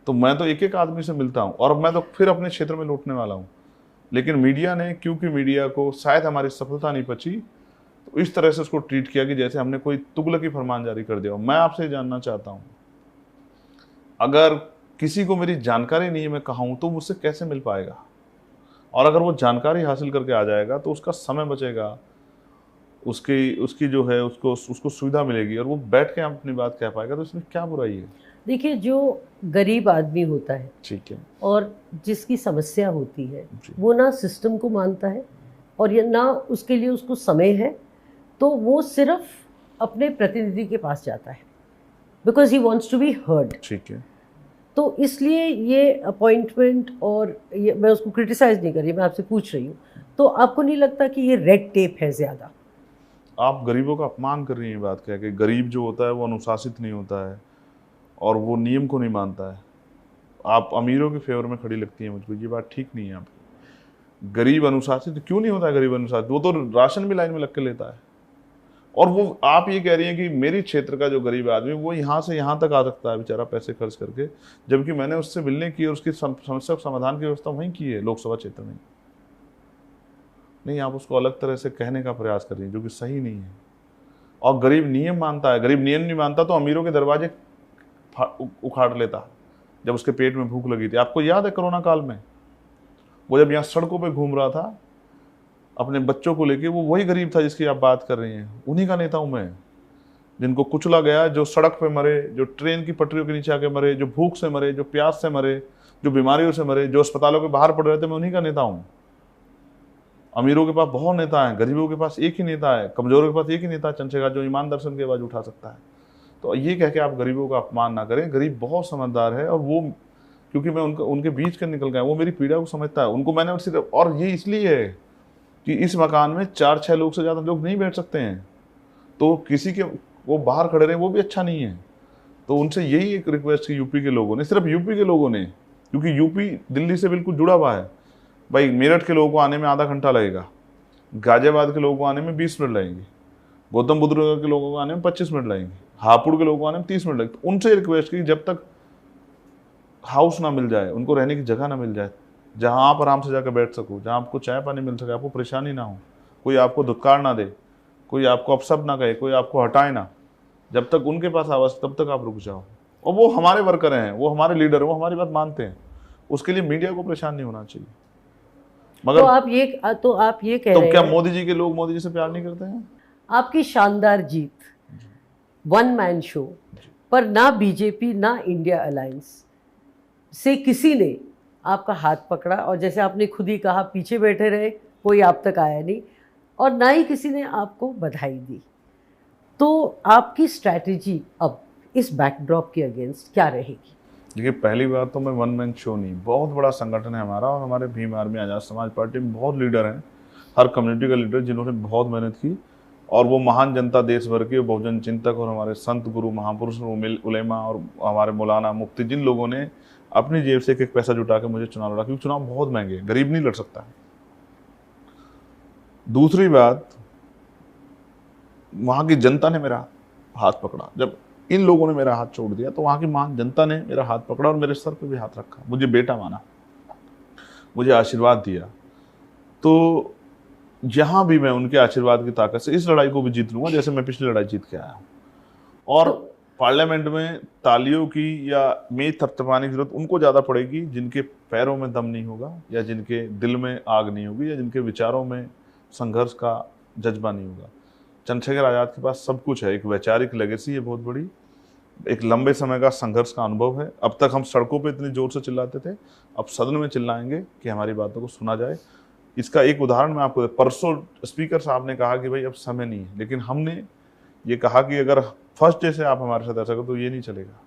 तो मैं तो एक एक आदमी से मिलता हूं और मैं तो फिर अपने क्षेत्र में लौटने वाला हूं। लेकिन मीडिया ने, क्योंकि मीडिया को शायद हमारी सफलता नहीं पची, तो इस तरह से उसको ट्रीट किया कि जैसे हमने कोई तुगलकी फरमान जारी कर दिया हो। मैं आपसे जानना चाहता हूँ, अगर किसी को मेरी जानकारी नहीं है मैं कहाँ हूँ, तो मुझसे कैसे मिल पाएगा? और अगर वो जानकारी हासिल करके आ जाएगा तो उसका समय बचेगा, उसकी जो है उसको सुविधा मिलेगी और वो बैठ के अपनी बात कह पाएगा, तो इसमें क्या बुराई है? देखिए, जो गरीब आदमी होता है ठीक है, और जिसकी समस्या होती है, जी। वो ना सिस्टम को मानता है और ये ना उसके लिए उसको समय है, तो वो सिर्फ अपने प्रतिनिधि के पास जाता है, because he wants to be heard. ठीक है। तो इसलिए ये अपॉइंटमेंट, और ये मैं उसको क्रिटिसाइज नहीं कर रही, मैं आपसे पूछ रही हूँ, तो आपको नहीं लगता कि ये रेड टेप है ज़्यादा? आप गरीबों का अपमान कर रही हैं बात कह के। गरीब जो होता है वो अनुशासित नहीं होता है और वो नियम को नहीं मानता है। आप अमीरों के फेवर में खड़ी लगती है मुझको, ये बात ठीक नहीं है आपकी। गरीब अनुशासित क्यों नहीं होता है? गरीब अनुशासित वो तो राशन भी लाइन में लग के लेता है। और वो आप ये कह रही हैं कि मेरी क्षेत्र का जो गरीब आदमी वो यहाँ से यहाँ तक आ सकता है बेचारा पैसे खर्च करके, जबकि मैंने उससे मिलने की और उसकी समस्या समाधान की व्यवस्था वहीं की है, लोकसभा क्षेत्र में। नहीं, आप उसको अलग तरह से कहने का प्रयास कर रही हैं, जो कि सही नहीं है। और गरीब नियम मानता है, गरीब नियम नहीं मानता तो अमीरों के दरवाजे उखाड़ लेता जब उसके पेट में भूख लगी थी। आपको याद है कोरोना काल में वो जब यहाँ सड़कों पे घूम रहा था अपने बच्चों को लेके, वो वही गरीब था जिसकी आप बात कर रही हैं। उन्हीं का नेता हूं मैं, जिनको कुचला गया, जो सड़क पे मरे, जो ट्रेन की पटरियों के नीचे आके मरे, जो भूख से मरे, जो प्यास से मरे, जो बीमारियों से मरे, जो अस्पतालों के बाहर पड़ रहे थे, मैं उन्हीं का नेता हूं। अमीरों के पास बहुत नेता हैं, गरीबों के पास एक ही नेता है, कमजोरों के पास एक ही नेता चंचेगा, जो ईमान दर्शन की आवाज उठा सकता है। तो ये कह के आप गरीबों का अपमान ना करें। गरीब बहुत समझदार है और वो, क्योंकि मैं उनके बीच के निकल गया, वो मेरी पीड़ा को समझता है। उनको मैंने सिर्फ, और ये इसलिए है कि इस मकान में 4-6 लोग से ज़्यादा लोग नहीं बैठ सकते हैं, तो किसी के वो बाहर खड़े रहे वो भी अच्छा नहीं है। तो उनसे यही एक रिक्वेस्ट की यूपी के लोगों ने, सिर्फ यूपी के लोगों ने, क्योंकि यूपी दिल्ली से बिल्कुल जुड़ा हुआ है भाई। मेरठ के लोगों को आने में आधा घंटा लगेगा, गाजियाबाद के लोगों को आने में 20 मिनट लगेंगे, गौतम बुद्ध नगर के लोगों को आने में 25 मिनट लगेंगे, हापुड़ के लोगों को आने में 30 मिनट लगेंगे। तो उनसे रिक्वेस्ट की, जब तक हाउस ना मिल जाए, उनको रहने की जगह ना मिल जाए, जहां आप आराम से जाकर बैठ सको, जहां आपको चाय पानी मिल सके, आपको परेशानी ना हो, कोई आपको धुतकार ना दे, कोई आपको अपशब्द ना कहे, कोई आपको हटाए ना, जब तक उनके पास आवाज तब तक आप रुक जाओ। और वो हमारे वर्कर हैं, वो हमारे लीडर हैं, वो हमारी बात मानते हैं। उसके लिए मीडिया को परेशान नहीं होना चाहिए। मगर तो आप ये कह तो रहे क्या हैं, मोदी जी के लोग मोदी जी से प्यार नहीं करते हैं? आपकी शानदार जीत, वन मैन शो, पर ना बीजेपी ना इंडिया अलायंस से किसी ने आपका हाथ पकड़ा, और जैसे आपने खुद ही कहा पीछे बैठे रहे, कोई आप तक आया नहीं, और ना ही किसी ने आपको बधाई दी। तो आपकी स्ट्रैटेजी अब इस बैकड्रॉप के अगेंस्ट क्या रहेगी? देखिए, पहली बात तो मैं वन मैन शो नहीं, बहुत बड़ा संगठन है हमारा, और हमारे भीम आर्मी आज़ाद समाज पार्टी में बहुत लीडर हैं, हर कम्युनिटी का लीडर, जिन्होंने बहुत मेहनत की। और वो महान जनता देश भर के बहुजन चिंतक और हमारे संत गुरु महापुरुष उलेमा और हमारे मौलाना मुफ्ती, जिन लोगों ने अपनी जेब से एक पैसा जुटा के मुझे चुनाव लड़ा, क्योंकि चुनाव बहुत महंगे, गरीब नहीं लड़ सकता है। दूसरी बात, वहां की जनता ने मेरा हाथ पकड़ा। जब इन लोगों ने मेरा हाथ छोड़ दिया तो वहां की महान जनता ने मेरा हाथ पकड़ा और मेरे सर पे भी हाथ रखा, मुझे बेटा माना, मुझे आशीर्वाद दिया। तो जहां भी मैं उनके आशीर्वाद की ताकत से इस लड़ाई को भी जीत लूंगा, जैसे मैं पिछली लड़ाई जीत के आया हूं। और पार्लियामेंट में तालियों की या मेज थपथपाने की जरूरत उनको ज़्यादा पड़ेगी जिनके पैरों में दम नहीं होगा, या जिनके दिल में आग नहीं होगी, या जिनके विचारों में संघर्ष का जज्बा नहीं होगा। चंद्रशेखर आज़ाद के पास सब कुछ है, एक वैचारिक लेगेसी है बहुत बड़ी, एक लंबे समय का संघर्ष का अनुभव है। अब तक हम सड़कों पे इतनी जोर से चिल्लाते थे, अब सदन में चिल्लाएंगे कि हमारी बातों को सुना जाए। इसका एक उदाहरण मैं आपको, परसों स्पीकर साहब ने कहा कि भाई अब समय नहीं है, लेकिन हमने ये कहा कि अगर फर्स्ट डे से आप हमारे साथ ऐसा करो तो ये नहीं चलेगा,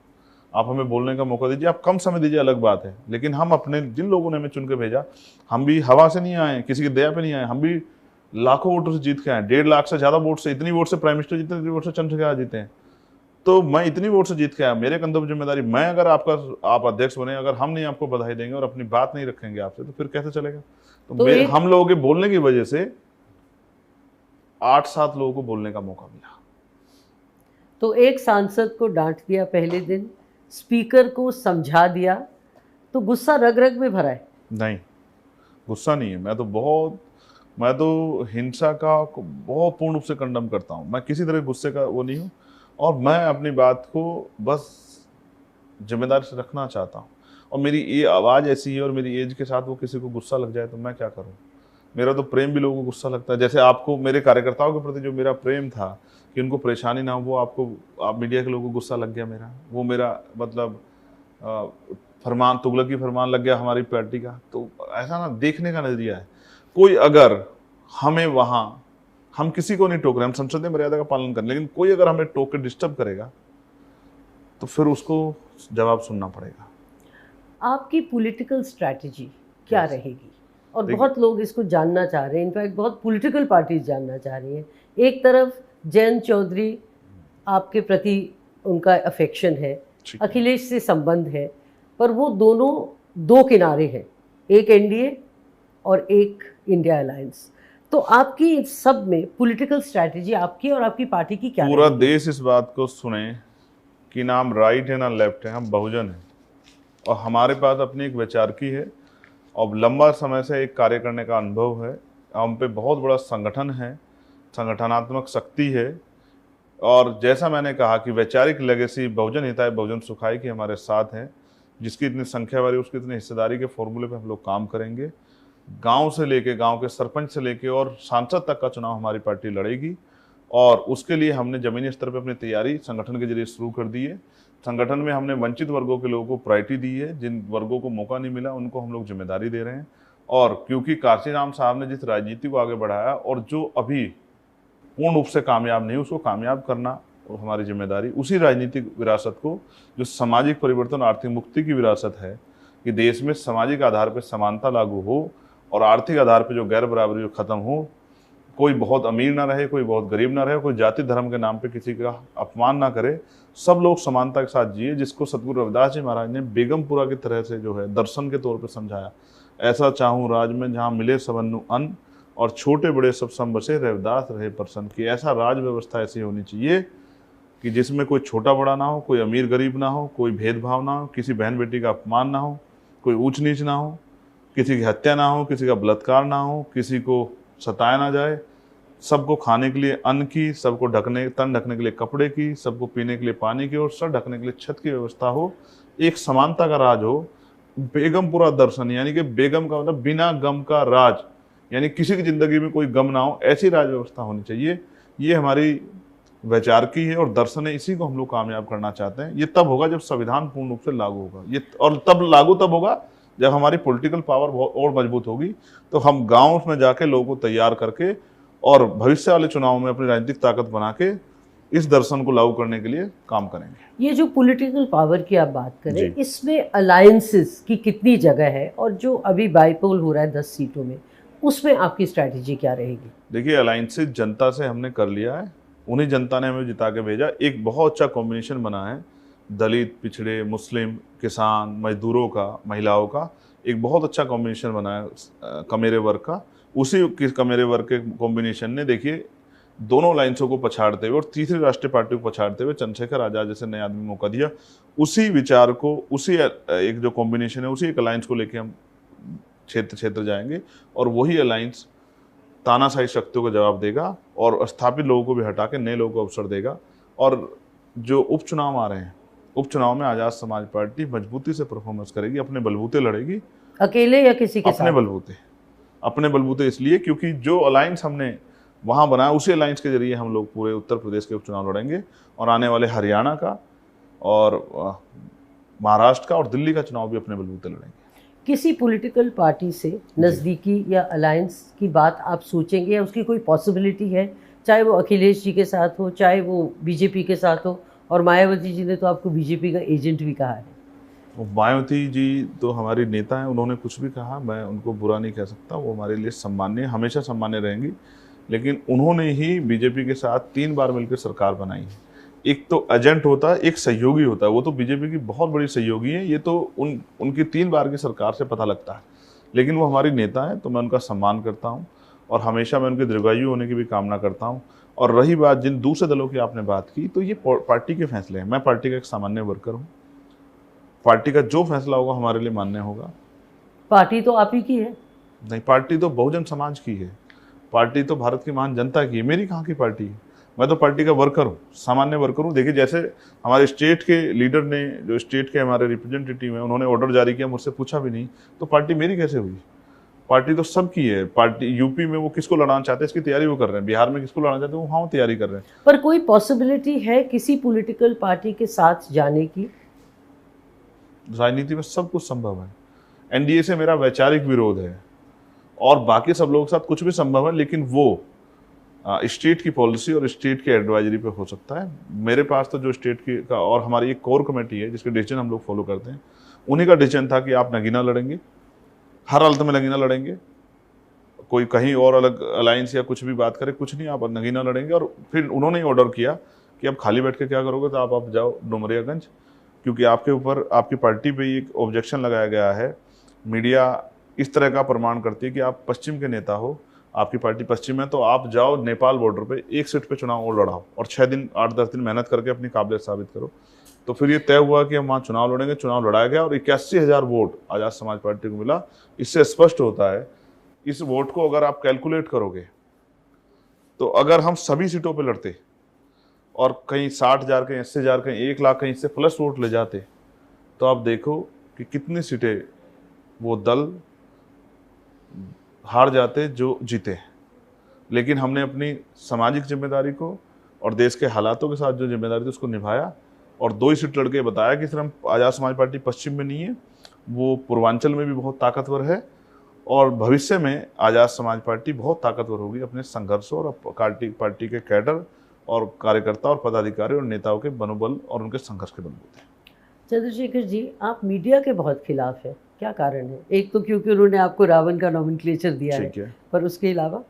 आप हमें बोलने का मौका दीजिए, आप कम समय दीजिए, अलग बात है, लेकिन हम अपने, जिन लोगों ने हमें चुन के भेजा, हम भी हवा से नहीं आए, किसी की दया पे नहीं आए, हम भी लाखों वोटों से जीत के आए, 1.5 लाख से ज्यादा वोट से, इतनी वोट से प्राइम मिनिस्टर जीते, इतनी वोट से चंद्रशेखर जीते हैं। तो मैं इतनी वोट से जीत के आया, मेरे कंधों पर जिम्मेदारी। मैं अगर आप अध्यक्ष बने, अगर हम नहीं आपको बधाई देंगे और अपनी बात नहीं रखेंगे आपसे, तो फिर कैसे चलेगा? तो हम लोगों के बोलने की वजह से 8-7 लोगों को बोलने का मौका मिला। तो एक सांसद को डांट दिया पहले दिन, स्पीकर को समझा दिया, तो गुस्सा रग रग में भरा है? नहीं, गुस्सा नहीं है। मैं तो हिंसा का बहुत पूर्ण रूप से कंडम करता हूँ। मैं किसी तरह गुस्से का वो नहीं हूँ, और मैं अपनी बात को बस जिम्मेदारी से रखना चाहता हूँ। और मेरी ये आवाज़ ऐसी है, और मेरी एज के साथ वो किसी को गुस्सा लग जाए तो मैं क्या करूँ। मेरा तो प्रेम भी लोगों को गुस्सा लगता है। जैसे आपको मेरे कार्यकर्ताओं के प्रति जो मेरा प्रेम था कि उनको परेशानी ना हो, वो आप मीडिया के लोगों को गुस्सा लग गया मेरा, वो मेरा मतलब फरमान, तुगलकी फरमान लग गया हमारी पार्टी का। तो ऐसा ना देखने का नजरिया है। कोई अगर हमें वहाँ, हम किसी को नहीं टोक रहे, हम संसदीय मर्यादा का पालन करें, लेकिन कोई अगर हमें टोक के डिस्टर्ब करेगा तो फिर उसको जवाब सुनना पड़ेगा। आपकी पॉलिटिकल स्ट्रैटेजी क्या रहेगी? और देखिए- बहुत लोग इसको जानना चाह रहे हैं, इनफैक्ट बहुत पॉलिटिकल पार्टीज जानना चाह रही हैं। एक तरफ जयंत चौधरी, आपके प्रति उनका अफेक्शन है, ठीक। अखिलेश से संबंध है, पर वो दोनों दो किनारे हैं, एक एनडीए और एक इंडिया अलायंस। तो आपकी इस सब में पॉलिटिकल स्ट्रैटेजी आपकी और आपकी पार्टी की क्या पूरा रहेगी? देश इस बात को सुने कि ना हम राइट है ना लेफ्ट है, हम बहुजन हैं, और हमारे पास अपनी एक वैचारिकी है, और लंबा समय से एक कार्य करने का अनुभव है। हम पे बहुत बड़ा संगठन है, संगठनात्मक शक्ति है, और जैसा मैंने कहा कि वैचारिक लेगेसी बहुजन हिताय बहुजन सुखाय की हमारे साथ है। जिसकी इतनी संख्या वाली, उसकी इतनी हिस्सेदारी के फॉर्मूले पे हम लोग काम करेंगे। गांव से लेके, गांव के सरपंच से लेके और सांसद तक का चुनाव हमारी पार्टी लड़ेगी, और उसके लिए हमने जमीनी स्तर पर अपनी तैयारी संगठन के जरिए शुरू कर दी है। संगठन में हमने वंचित वर्गों के लोगों को प्रायोरिटी दी है, जिन वर्गों को मौका नहीं मिला उनको हम लोग जिम्मेदारी दे रहे हैं। और क्योंकि काशीराम साहब ने जिस राजनीति को आगे बढ़ाया और जो अभी पूर्ण रूप से कामयाब नहीं, उसको कामयाब करना और हमारी जिम्मेदारी, उसी राजनीतिक विरासत को, जो सामाजिक परिवर्तन, आर्थिक मुक्ति की विरासत है, कि देश में सामाजिक आधार पर समानता लागू हो और आर्थिक आधार पर जो गैर बराबरी खत्म हो, कोई बहुत अमीर ना रहे, कोई बहुत गरीब ना रहे, कोई जाति धर्म के नाम पे किसी का अपमान ना करे, सब लोग समानता के साथ जिए, जिसको सतगुरु रविदास जी महाराज ने बेगमपुरा की तरह से जो है दर्शन के तौर पे समझाया। ऐसा चाहूँ राज में जहाँ मिले सबन्नु अन्न, और छोटे बड़े सब सम बसे, रविदास रहे प्रसन्न। की ऐसा राज व्यवस्था ऐसी होनी चाहिए कि जिसमें कोई छोटा बड़ा ना हो, कोई अमीर गरीब ना हो, कोई भेदभाव ना हो, किसी बहन बेटी का अपमान ना हो, कोई ऊंच नीच ना हो, किसी की हत्या ना हो, किसी का बलात्कार ना हो, किसी को सताया ना जाए, सबको खाने के लिए अन्न की, सबको तन ढकने के लिए कपड़े की, सबको पीने के लिए पानी की, और सर ढकने के लिए छत की व्यवस्था हो। एक समानता का राज हो। बेगमपुरा दर्शन, यानी कि बेगम का मतलब बिना गम का राज, यानी किसी की जिंदगी में कोई गम ना हो, ऐसी राज व्यवस्था होनी चाहिए। ये हमारी वैचारिकी है और दर्शन है, इसी को हम लोग कामयाब करना चाहते हैं। ये तब होगा जब संविधान पूर्ण रूप से लागू होगा, ये और तब लागू तब होगा जब हमारी पॉलिटिकल पावर और मजबूत होगी। तो हम गाँव में जाके लोगों को तैयार करके और भविष्य वाले चुनाव में अपनी राजनीतिक ताकत बना के इस दर्शन को लागू करने के लिए काम करेंगे। ये जो पॉलिटिकल पावर की आप बात करें, इसमें अलायंसेस की कितनी जगह है, और जो अभी बाईपोल हो रहा है 10 सीटों में, उसमें आपकी स्ट्रैटेजी क्या रहेगी? देखिए, अलायंसेस जनता से हमने कर लिया है, उन्हीं जनता ने हमें जिता के भेजा। एक बहुत अच्छा कॉम्बिनेशन बना है, दलित, पिछड़े, मुस्लिम, किसान, मजदूरों का, महिलाओं का एक बहुत अच्छा कॉम्बिनेशन बना है कमेरे वर्ग का। उसी कमेरे वर्ग के कॉम्बिनेशन ने देखिए दोनों लाइन्सों को पछाड़ते हुए और तीसरी राष्ट्रीय पार्टी को पछाड़ते हुए चंद्रशेखर आजाद जैसे नए आदमी मौका दिया। उसी विचार को, उसी एक जो कॉम्बिनेशन है, उसी एक अलायंस को लेके हम क्षेत्र जाएंगे, और वही अलायंस तानाशाही शक्तियों को जवाब देगा और स्थापित लोगों को भी हटा के नए लोगों को अवसर देगा। और जो उपचुनाव आ रहे हैं, उपचुनाव में आजाद समाज पार्टी मजबूती से परफॉर्मेंस करेगी, अपने बलबूते लड़ेगी। अकेले या किसी के साथ? अपने बलबूते इसलिए क्योंकि जो अलायंस हमने वहाँ बनाया, उसी अलायंस के जरिए हम लोग पूरे उत्तर प्रदेश के उपचुनाव लड़ेंगे, और आने वाले हरियाणा का और महाराष्ट्र का और दिल्ली का चुनाव भी अपने बलबूते लड़ेंगे। किसी पॉलिटिकल पार्टी से नज़दीकी या अलायंस की बात आप सोचेंगे, या उसकी कोई पॉसिबिलिटी है? चाहे वो अखिलेश जी के साथ हो, चाहे वो बीजेपी के साथ हो, और मायावती जी ने तो आपको बीजेपी का एजेंट भी कहा है। मायावती जी तो हमारी नेता हैं, उन्होंने कुछ भी कहा, मैं उनको बुरा नहीं कह सकता, वो हमारे लिए सम्मान्य, हमेशा सम्मान्य रहेंगी। लेकिन उन्होंने ही बीजेपी के साथ 3 बार मिलकर सरकार बनाई है। एक तो एजेंट होता है, एक सहयोगी होता है, वो तो बीजेपी की बहुत बड़ी सहयोगी है। ये तो उनकी 3 बार की सरकार से पता लगता है, लेकिन वो हमारी नेता है, तो मैं उनका सम्मान करता हूँ और हमेशा मैं उनके दीर्घायु होने की भी कामना करता हूँ। और रही बात जिन दूसरे दलों की आपने बात की, तो ये पार्टी के फैसले हैं। मैं पार्टी का एक सामान्य वर्कर हूँ, पार्टी का जो फैसला होगा हमारे लिए मान्य होगा। पार्टी तो आप ही की है। नहीं, पार्टी तो बहुजन समाज की है, पार्टी तो भारत की महान जनता की है, मेरी कहाँ की पार्टी है? मैं तो पार्टी का वर्कर हूँ, सामान्य वर्कर हूँ। देखिए, जैसे हमारे स्टेट के लीडर ने, जो स्टेट के हमारे रिप्रेजेंटेटिव हैं, उन्होंने ऑर्डर जारी किया, मुझसे पूछा भी नहीं, तो पार्टी मेरी कैसे हुई? पार्टी तो सबकी है। पार्टी यूपी में वो किसको लड़ाना चाहते हैं, इसकी तैयारी वो कर रहे हैं। बिहार में किसको लड़ाना चाहते हैं, वो वहाँ तैयारी कर रहे हैं। पर कोई पॉसिबिलिटी है किसी पॉलिटिकल पार्टी के साथ जाने की? राजनीति में सब कुछ संभव है। एनडीए से मेरा वैचारिक विरोध है और बाकी सब लोगों के साथ कुछ भी संभव है, लेकिन वो स्टेट की पॉलिसी और स्टेट के एडवाइजरी पे हो सकता है। मेरे पास तो जो स्टेट की का और हमारी एक कोर कमेटी है जिसके डिसीजन हम लोग फॉलो करते हैं, उन्हीं का डिसीजन था कि आप नगीना लड़ेंगे, हर हालत में नगीना लड़ेंगे। कोई कहीं और अलग अलायंस या कुछ भी बात करे, कुछ नहीं, आप नगीना लड़ेंगे। और फिर उन्होंने ही ऑर्डर किया कि अब खाली बैठ के क्या करोगे, तो आप जाओ डुमरियागंज, क्योंकि आपके ऊपर, आपकी पार्टी पे एक ऑब्जेक्शन लगाया गया है। मीडिया इस तरह का प्रमाण करती है कि आप पश्चिम के नेता हो, आपकी पार्टी पश्चिम है, तो आप जाओ नेपाल बॉर्डर पे एक सीट पे चुनाव और लड़ाओ और 6 दिन 8-10 दिन मेहनत करके अपनी काबिलियत साबित करो। तो फिर ये तय हुआ कि हम वहाँ चुनाव लड़ेंगे। चुनाव लड़ाया गया और 81,000 वोट आज़ाद समाज पार्टी को मिला। इससे स्पष्ट होता है, इस वोट को अगर आप कैलकुलेट करोगे तो अगर हम सभी सीटों पर लड़ते और कहीं 60,000, कहीं 80,000, कहीं 1 लाख, कहीं इससे प्लस वोट ले जाते, तो आप देखो कि कितनी सीटें वो दल हार जाते जो जीते। लेकिन हमने अपनी सामाजिक जिम्मेदारी को और देश के हालातों के साथ जो जिम्मेदारी थी उसको निभाया और 2 ही सीट लड़के बताया कि सिर्फ आज़ाद समाज पार्टी पश्चिम में नहीं है, वो पूर्वांचल में भी बहुत ताकतवर है और भविष्य में आज़ाद समाज पार्टी बहुत ताकतवर होगी अपने संघर्षों और पार्टी के कैडर और कार्यकर्ता और पदाधिकारी और नेताओं के मनोबल और उनके संघर्ष के बलबूते। चंद्रशेखर जी, आप मीडिया के बहुत खिलाफ है, क्या कारण है? एक तो क्योंकि उन्होंने आपको रावण का नॉमेनक्लेचर दिया है, पर उसके अलावा?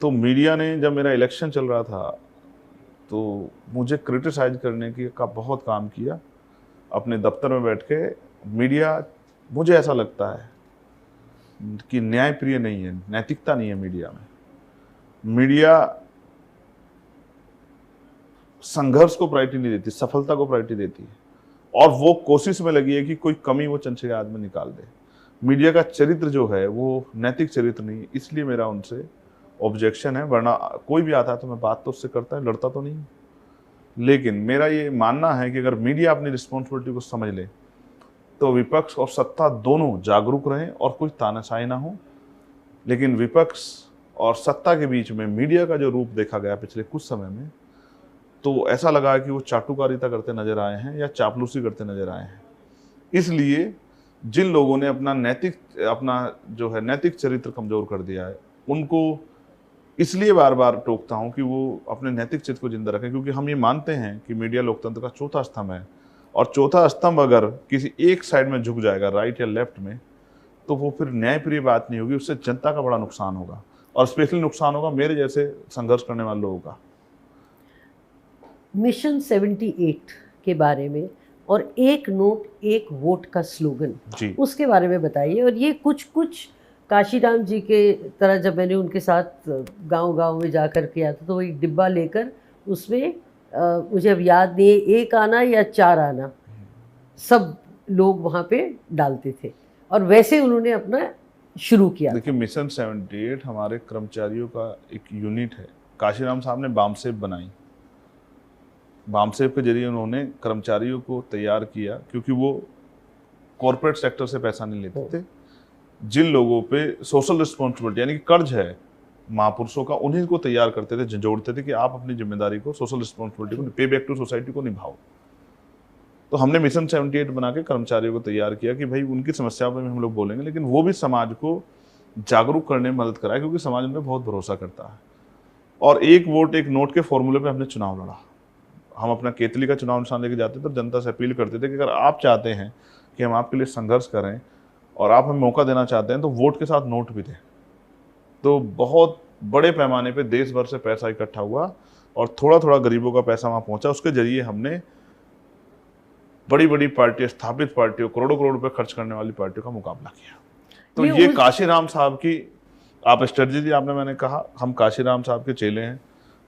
तो मीडिया ने, जब मेरा इलेक्शन चल रहा था तो मुझे क्रिटिसाइज करने का बहुत काम किया अपने दफ्तर में बैठ के। मीडिया, मुझे ऐसा लगता है कि न्यायप्रिय नहीं है, नैतिकता नहीं है मीडिया में। मीडिया संघर्ष को प्रायोरिटी नहीं देती, सफलता को प्रायोरिटी देती है और वो कोशिश में लगी है कि कोई कमी वो चंचेगा आदमी निकाल दे। मीडिया का चरित्र जो है वो नैतिक चरित्र नहीं, इसलिए मेरा उनसे ऑब्जेक्शन है। वरना कोई भी आता है तो मैं बात तो उससे करता है, लड़ता तो नहीं। लेकिन मेरा ये मानना है कि अगर मीडिया अपनी रिस्पॉन्सिबिलिटी को समझ ले तो विपक्ष और सत्ता दोनों जागरूक रहें और कोई तानाशाही ना हो। लेकिन विपक्ष और सत्ता के बीच में मीडिया का जो रूप देखा गया पिछले कुछ समय में, तो ऐसा लगा कि वो चाटुकारिता करते नजर आए हैं या चापलूसी करते नजर आए हैं। इसलिए जिन लोगों ने अपना जो है नैतिक चरित्र कमजोर कर दिया है, उनको इसलिए बार बार टोकता हूं कि वो अपने नैतिक चरित्र को जिंदा रखें, क्योंकि हम ये मानते हैं कि मीडिया लोकतंत्र का चौथा स्तंभ है और चौथा स्तंभ अगर किसी एक साइड में झुक जाएगा, राइट या लेफ्ट में, तो वो फिर न्यायप्रिय बात नहीं होगी, उससे जनता का बड़ा नुकसान होगा और स्पेशली नुकसान होगा मेरे जैसे संघर्ष करने वाले लोगों का। मिशन 78 के बारे में और एक नोट एक वोट का स्लोगन, उसके बारे में बताइए। और ये कुछ काशीराम जी के तरह, जब मैंने उनके साथ गांव-गांव में जा कर के आता तो वो एक डिब्बा लेकर उसमें मुझे अब याद नहीं है 1 आना या 4 आना, सब लोग वहाँ पे डालते थे और वैसे उन्होंने अपना शुरू किया। देखिए, मिशन 78 हमारे कर्मचारियों का एक यूनिट है। काशीराम साहब ने बामसेब बनाई, बामसेब के जरिए उन्होंने कर्मचारियों को तैयार किया, क्योंकि वो कॉर्पोरेट सेक्टर से पैसा नहीं लेते थे। जिन लोगों पे सोशल रिस्पॉन्सिबिलिटी यानी कि कर्ज है महापुरुषों का, उन्हीं को तैयार करते थे, झंझोड़ते थे कि आप अपनी जिम्मेदारी को, सोशल रिस्पॉन्सिबिलिटी को, पे बैक टू सोसाइटी को निभाओ। तो हमने मिशन 78 बना के कर्मचारियों को तैयार किया कि भाई उनकी समस्याओं पर हम लोग बोलेंगे, लेकिन वो भी समाज को जागरूक करने में मदद कराए, क्योंकि समाज उनमें बहुत भरोसा करता है। और एक वोट एक नोट के फॉर्मूले पे हमने चुनाव लड़ा। हम अपना केतली का चुनाव निशान लेके जाते थे तो जनता से अपील करते थे कि अगर आप चाहते हैं कि हम आपके लिए संघर्ष करें और आप हमें मौका देना चाहते हैं तो वोट के साथ नोट भी दें। तो बहुत बड़े पैमाने पे देश भर से पैसा इकट्ठा हुआ और थोड़ा थोड़ा गरीबों का पैसा वहाँ पहुँचा। उसके जरिए हमने बड़ी बड़ी पार्टी, स्थापित पार्टियों, करोड़ों करोड़ रुपए खर्च करने वाली पार्टियों का मुकाबला किया। तो ये काशीराम साहब की आप स्ट्रेटजी, आपने, मैंने कहा हम काशीराम साहब के चेले हैं,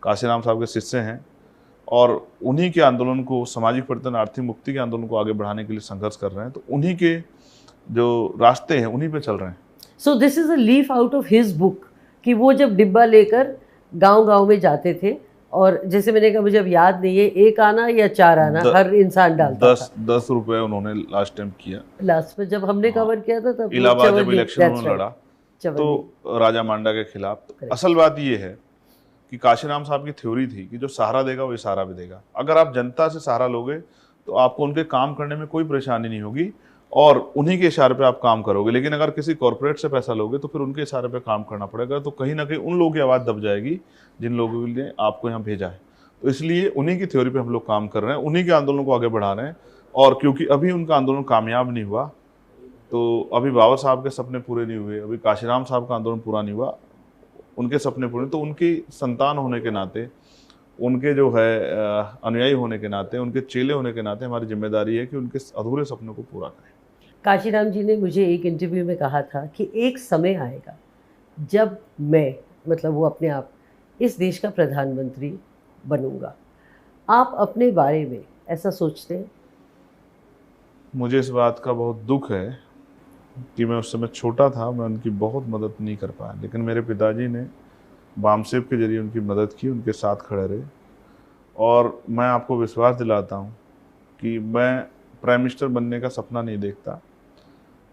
काशीराम साहब के शिष्य हैं और उन्हीं के आंदोलन को, सामाजिक परिवर्तन, आर्थिक मुक्ति के आंदोलन को आगे बढ़ाने के लिए संघर्ष कर रहे हैं। तो उन्हीं के जो रास्ते हैं उन्हीं पे चल रहे हैं। So this is a leaf out of his book कि वो जब डिब्बा लेकर गांव-गांव में जाते थे और जैसे मैंने कहा मुझे अब याद नहीं है 1 आना या 4 आना हर इंसान डालता था। 10 रुपए उन्होंने लास्ट टाइम किया। लास्ट में जब हमने कवर किया था तब इलाहाबाद जब इलेक्शन उन्होंने लड़ा चवन्नी। तो राजा मांडा के खिलाफ। तो असल बात ये है कि काशीराम साहब की थ्योरी थी कि जो सहारा देगा वो इशारा भी देगा। अगर आप जनता से सहारा लोगे तो आपको उनके काम करने में कोई परेशानी नहीं होगी और उन्हीं के इशारे पे आप काम करोगे। लेकिन अगर किसी कॉर्पोरेट से पैसा लोगे तो फिर उनके इशारे पे काम करना पड़ेगा, तो कहीं ना कहीं उन लोगों की आवाज़ दब जाएगी जिन लोगों के लिए आपको यहाँ भेजा है। तो इसलिए उन्हीं की थ्योरी पे हम लोग काम कर रहे हैं, उन्हीं के आंदोलन को आगे बढ़ा रहे हैं। और क्योंकि अभी उनका आंदोलन कामयाब नहीं हुआ, तो अभी बाबा साहब के सपने पूरे नहीं हुए, अभी काशीराम साहब का आंदोलन पूरा नहीं हुआ, उनके सपने पूरे, तो उनकी संतान होने के नाते, उनके जो है अनुयायी होने के नाते, उनके चेले होने के नाते हमारी जिम्मेदारी है कि उनके अधूरे सपनों को पूरा करें। काशीराम जी ने मुझे एक इंटरव्यू में कहा था कि एक समय आएगा जब मैं, मतलब वो अपने आप, इस देश का प्रधानमंत्री बनूंगा। आप अपने बारे में ऐसा सोचते हैं? मुझे इस बात का बहुत दुख है कि मैं उस समय छोटा था, मैं उनकी बहुत मदद नहीं कर पाया, लेकिन मेरे पिताजी ने बामसेब के जरिए उनकी मदद की, उनके साथ खड़े रहे। और मैं आपको विश्वास दिलाता हूँ कि मैं प्राइम मिनिस्टर बनने का सपना नहीं देखता,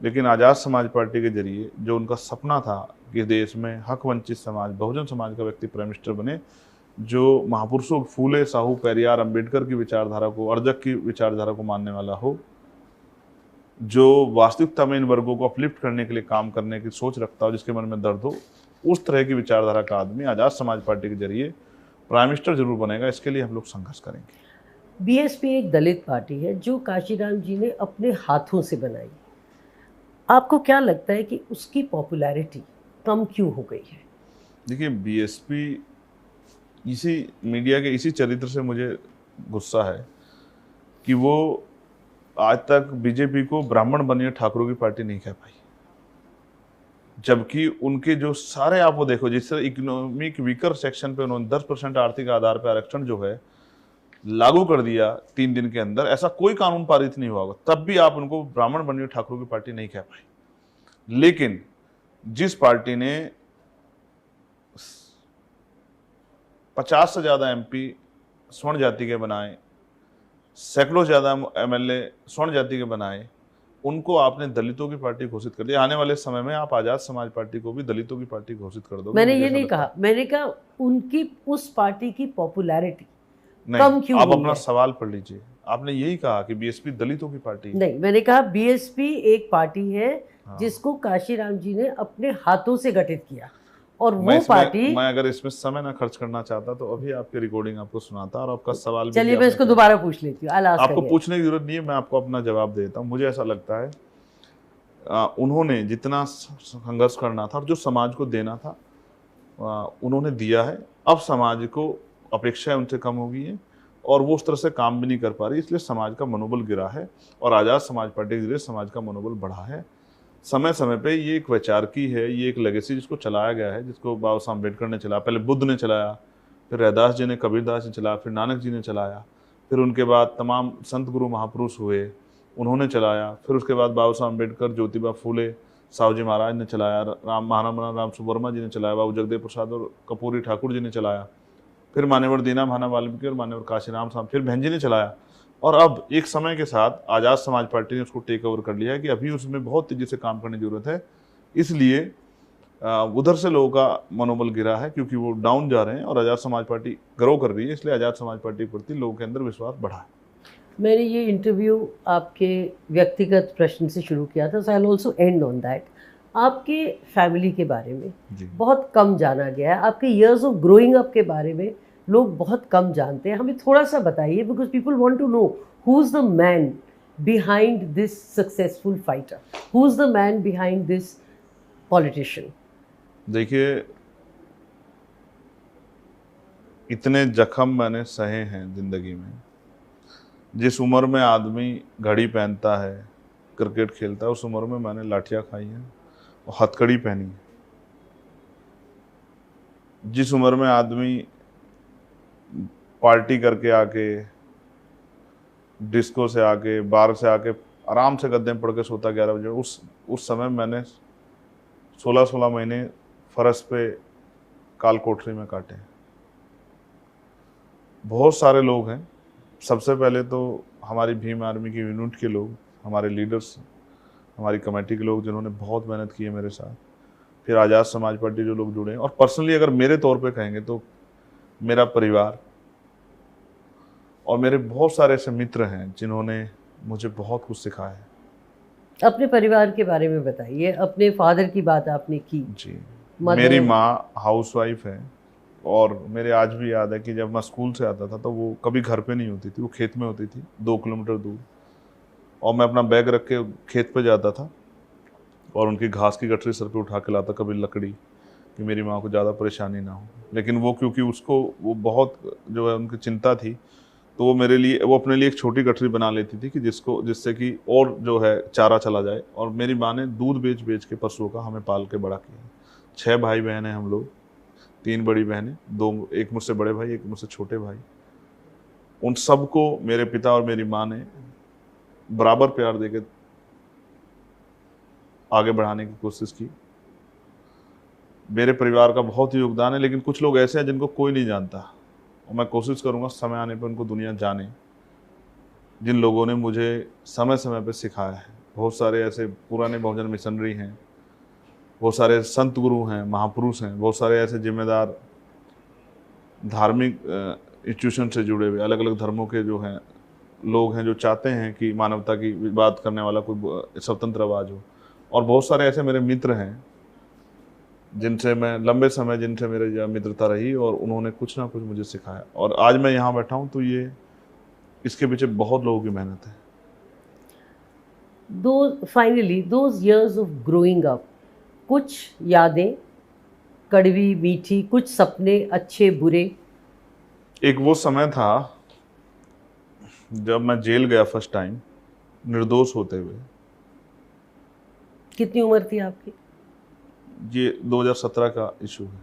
लेकिन आज़ाद समाज पार्टी के जरिए जो उनका सपना था कि देश में हक वंचित समाज, बहुजन समाज का व्यक्ति प्राइम मिनिस्टर बने, जो महापुरुषों फूले, साहू, पेरियार, अंबेडकर की विचारधारा को, अर्जक की विचारधारा को मानने वाला हो, जो वास्तविकता में इन वर्गों को अपलिफ्ट करने के लिए काम करने की सोच रखता हो, जिसके मन में दर्द हो, उस तरह की विचारधारा का आदमी आज़ाद समाज पार्टी के जरिए प्राइम मिनिस्टर जरूर बनेगा। इसके लिए हम लोग संघर्ष करेंगे। बीएसपी एक दलित पार्टी है जो काशीराम जी ने अपने हाथों से बनाई। आपको क्या लगता है कि उसकी पॉपुलैरिटी कम क्यों हो गई है? देखिए, बीएसपी इसी मीडिया के इसी चरित्र से मुझे गुस्सा है कि वो आज तक बीजेपी को ब्राह्मण बनिए ठाकुरों की पार्टी नहीं कह पाई, जबकि उनके जो सारे, आप वो देखो, जिस तरह इकोनॉमिक वीकर सेक्शन पे उन्होंने 10% आर्थिक आधार पर आरक्षण जो है लागू कर दिया 3 दिन के अंदर, ऐसा कोई कानून पारित नहीं हुआ होगा, तब भी आप उनको ब्राह्मण बनिए ठाकुरों की पार्टी नहीं कह पाई। लेकिन जिस पार्टी ने 50 से ज्यादा एमपी स्वर्ण जाति के बनाए, सैकड़ों ज्यादा एमएलए स्वर्ण जाति के बनाए, उनको आपने दलितों की पार्टी घोषित कर दिया। आने वाले समय में आप आजाद समाज पार्टी को भी दलितों की पार्टी घोषित कर दो। मैंने ये नहीं कहा, मैंने कहा उनकी उस पार्टी की पॉपुलैरिटी कम क्यों आप हुई अपना है? सवाल पढ़ लीजिए। आपने यही कहा कि बीएसपी दलितों की पार्टी है। नहीं, मैंने कहा बीएसपी एक पार्टी है जिसको काशीराम जी ने अपने हाथों से गठित किया और वो पार्टी। मैं अगर इसमें समय ना खर्च करना चाहता तो अभी आपकी रिकॉर्डिंग आपको सुनाता और आपका सवाल भी। चलिए मैं इसको दोबारा पूछ लेती हूँ। आपको पूछने की जरूरत नहीं है, मैं आपको अपना जवाब देता हूँ। मुझे ऐसा लगता है उन्होंने जितना संघर्ष करना था और जो समाज को देना था उन्होंने दिया है। अब समाज को अपेक्षाएं उनसे कम हो गई है और वो उस तरह से काम भी नहीं कर पा रही, इसलिए समाज का मनोबल गिरा है और आज़ाद समाज पार्टी के जरिए समाज का मनोबल बढ़ा है। समय समय पे ये एक वैचारिकी है, ये एक लेगेसी जिसको चलाया गया है, जिसको बाबा साहब अम्बेडकर ने चलाया, पहले बुद्ध ने चलाया, फिर रैदास जी ने, कबीरदास ने चलाया, फिर नानक जी ने चलाया, फिर उनके बाद तमाम संत गुरु महापुरुष हुए, उन्होंने चलाया, फिर उसके बाद बाबा साहब अम्बेडकर, ज्योतिबा फूले, साहू जी महाराज ने चलाया, महाराणा राम सुब्बर्मा जी ने चलाया, बाबू जगदेव प्रसाद और कपूरी ठाकुर जी ने चलाया, फिर मान्यवर दीना भाना वाल्मीकि और मान्यवर काशीराम साहब, फिर बहन जी ने चलाया। और अब एक समय के साथ आज़ाद समाज पार्टी ने उसको टेक ओवर कर लिया है कि अभी उसमें बहुत तेजी से काम करने की जरूरत है। इसलिए उधर से लोगों का मनोबल गिरा है क्योंकि वो डाउन जा रहे हैं और आज़ाद समाज पार्टी ग्रो कर रही है, इसलिए आज़ाद समाज पार्टी के प्रति लोगों के अंदर विश्वास बढ़ा है। मैंने ये इंटरव्यू आपके व्यक्तिगत प्रश्न से शुरू किया था, so I will also end on that. आपके फैमिली के बारे में बहुत कम जाना गया है, आपके इयर्स ऑफ ग्रोइंग अप के बारे में लोग बहुत कम जानते हैं। हमें थोड़ा सा बताइए, because people want to know who is the man behind this successful fighter, who is the man behind this politician. देखिए, इतने जख्म मैंने सहे हैं जिंदगी में। जिस उम्र में आदमी घड़ी पहनता है, क्रिकेट खेलता है, उस उम्र में मैंने लाठियाँ खाई हैं और हथकड़ी पहनी है। जिस उम्र में आदमी पार्टी करके आके, डिस्को से आके, बार से आके आराम से गद्दे में पड़ के सोता 11 बजे, उस समय मैंने 16-16 महीने फरस पे काल कोठरी में काटे। बहुत सारे लोग हैं। सबसे पहले तो हमारी भीम आर्मी की यूनिट के लोग, हमारे लीडर्स, हमारी कमेटी के लोग जिन्होंने बहुत मेहनत की है मेरे साथ। फिर आज़ाद समाज पार्टी जो लोग जुड़े हैं, और पर्सनली अगर मेरे तौर पे कहेंगे तो मेरा परिवार और मेरे बहुत सारे ऐसे मित्र हैं जिन्होंने मुझे बहुत कुछ सिखाया है। अपने परिवार के बारे में बताइए। अपने फादर की बात आपने की जी, मदर- मेरी माँ हाउसवाइफ है, और मेरे आज भी याद है कि जब मैं स्कूल से आता था तो वो कभी घर पे नहीं होती थी, वो खेत में होती थी 2 किलोमीटर दूर, और मैं अपना बैग रख के खेत पे जाता था और उनकी घास की गठरी सर पे उठा के लाता, कभी लकड़ी, कि मेरी माँ को ज़्यादा परेशानी ना हो। लेकिन वो क्योंकि उसको वो बहुत जो है उनकी चिंता थी, तो वो मेरे लिए, वो अपने लिए एक छोटी गठरी बना लेती थी कि जिससे कि और जो है चारा चला जाए। और मेरी माँ ने दूध बेच बेच के पशुओं का हमें पाल के बड़ा किया। 6 भाई बहन हैं हम लोग, 3 बड़ी बहनें, 2, एक मुझसे बड़े भाई, एक मुझसे छोटे भाई। उन सबको मेरे पिता और मेरी माँ ने बराबर प्यार देके आगे बढ़ाने की कोशिश की। मेरे परिवार का बहुत ही योगदान है, लेकिन कुछ लोग ऐसे हैं जिनको कोई नहीं जानता, और मैं कोशिश करूंगा समय आने पर उनको दुनिया जाने, जिन लोगों ने मुझे समय समय पर सिखाया है। बहुत सारे ऐसे पुराने बहुजन मिशनरी हैं, बहुत सारे संत गुरु हैं, महापुरुष हैं, बहुत सारे ऐसे जिम्मेदार धार्मिक इंस्टीट्यूशन से जुड़े हुए अलग अलग धर्मों के जो हैं लोग हैं, जो चाहते हैं कि मानवता की बात करने वाला कोई स्वतंत्र आवाज हो। और बहुत सारे ऐसे मेरे मित्र हैं जिनसे मैं लंबे समय, जिनसे मेरी मित्रता रही, और उन्होंने कुछ ना कुछ मुझे सिखाया। और आज मैं यहाँ बैठा हूँ तो ये इसके पीछे बहुत लोगों की मेहनत है। Those years of growing up, कुछ यादें कड़वी मीठी, कुछ सपने अच्छे बुरे। एक वो समय था जब मैं जेल गया फर्स्ट टाइम, निर्दोष होते हुए। कितनी उम्र थी आपकी? ये 2017 का इशू है।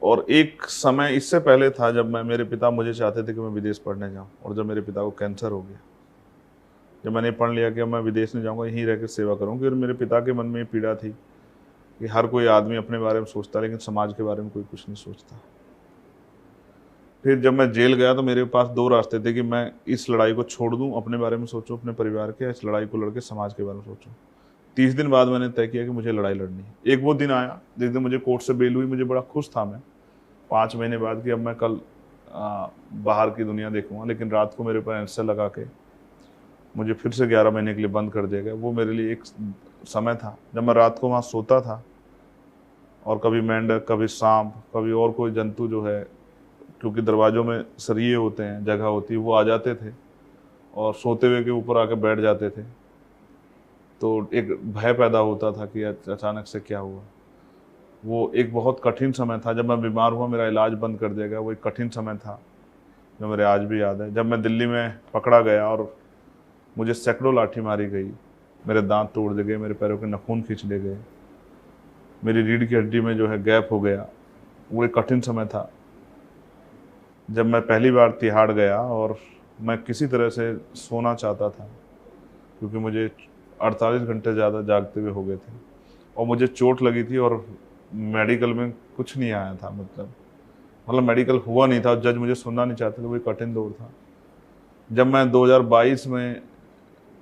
और एक समय इससे पहले था जब मेरे पिता मुझे चाहते थे कि मैं विदेश पढ़ने जाऊं, और जब मेरे पिता को कैंसर हो गया, जब मैंने पढ़ लिया कि मैं विदेश नहीं जाऊंगा, यहीं रह कर सेवा करूंगी। और मेरे पिता के मन में ये पीड़ा थी कि हर कोई आदमी अपने बारे में सोचता, लेकिन समाज के बारे में कोई कुछ नहीं सोचता। फिर जब मैं जेल गया तो मेरे पास 2 रास्ते थे कि मैं इस लड़ाई को छोड़ दूं, अपने बारे में सोचूं, अपने परिवार के, इस लड़ाई को लड़के समाज के बारे में सोचूं। 30 दिन बाद मैंने तय किया कि मुझे लड़ाई लड़नी है। एक वो दिन आया जिस दिन मुझे कोर्ट से बेल हुई। मुझे बड़ा खुश था मैं 5 महीने बाद कि अब मैं कल बाहर की दुनिया देखूंगा। लेकिन रात को मेरे पर ऐसे लगा के मुझे फिर से 11 महीने के लिए बंद कर दिया गया। वो मेरे लिए एक समय था जब मैं रात को वहाँ सोता था, और कभी मेंढक, कभी सांप, कभी और कोई जंतु जो है, क्योंकि दरवाजों में सरिये होते हैं, जगह होती है, वो आ जाते थे और सोते हुए के ऊपर आके बैठ जाते थे। तो एक भय पैदा होता था कि अचानक से क्या हुआ। वो एक बहुत कठिन समय था। जब मैं बीमार हुआ, मेरा इलाज बंद कर दिया गया, वो एक कठिन समय था जो मेरे आज भी याद है। जब मैं दिल्ली में पकड़ा गया और मुझे सैकड़ों लाठी मारी गई, मेरे दांत तोड़ दिए गए, मेरे पैरों के नाखून खींच लिए गए, मेरी रीढ़ की हड्डी में जो है गैप हो गया, वो एक कठिन समय था। जब मैं पहली बार तिहाड़ गया और मैं किसी तरह से सोना चाहता था, क्योंकि मुझे 48 घंटे ज़्यादा जागते हुए हो गए थे, और मुझे चोट लगी थी, और मेडिकल में कुछ नहीं आया था, मतलब मेडिकल हुआ नहीं था, जज मुझे सुनना नहीं चाहते थे। वो एक कठिन दौर था। जब मैं 2022 में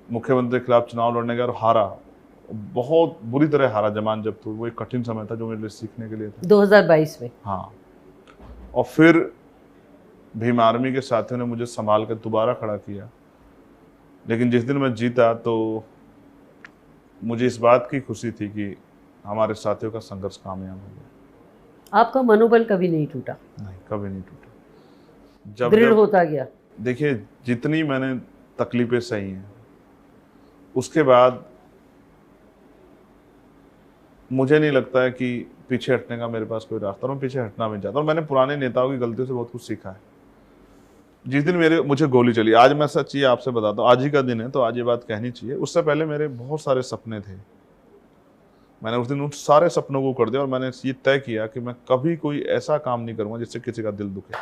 मुख्यमंत्री के खिलाफ चुनाव लड़ने गया और हारा, बहुत बुरी तरह हारा, जमान जब्त हुई। वो एक कठिन समय था जो मेरे लिए सीखने के लिए था। 2022 में? हाँ। और फिर भीम आर्मी के साथियों ने मुझे संभाल कर दोबारा खड़ा किया। लेकिन जिस दिन मैं जीता तो मुझे इस बात की खुशी थी कि हमारे साथियों का संघर्ष कामयाब हो गया। आपका मनोबल कभी नहीं टूटा? नहीं, कभी नहीं टूटा। जब दृढ़ होता गया? देखिए, जितनी मैंने तकलीफें सही हैं, उसके बाद मुझे नहीं लगता है कि पीछे हटने का मेरे पास कोई रास्ता, और मैं पीछे हटना भी नहीं चाहता। और मैंने पुराने नेताओं की गलतियों से बहुत कुछ सीखा है। जिस दिन मुझे गोली चली, आज मैं सच ये आपसे बताता हूँ, आज ही का दिन है तो आज ये बात कहनी चाहिए। उससे पहले मेरे बहुत सारे सपने थे। मैंने उस दिन उन सारे सपनों को कर दिया, और मैंने ये तय किया कि मैं कभी कोई ऐसा काम नहीं करूंगा जिससे किसी का दिल दुखे।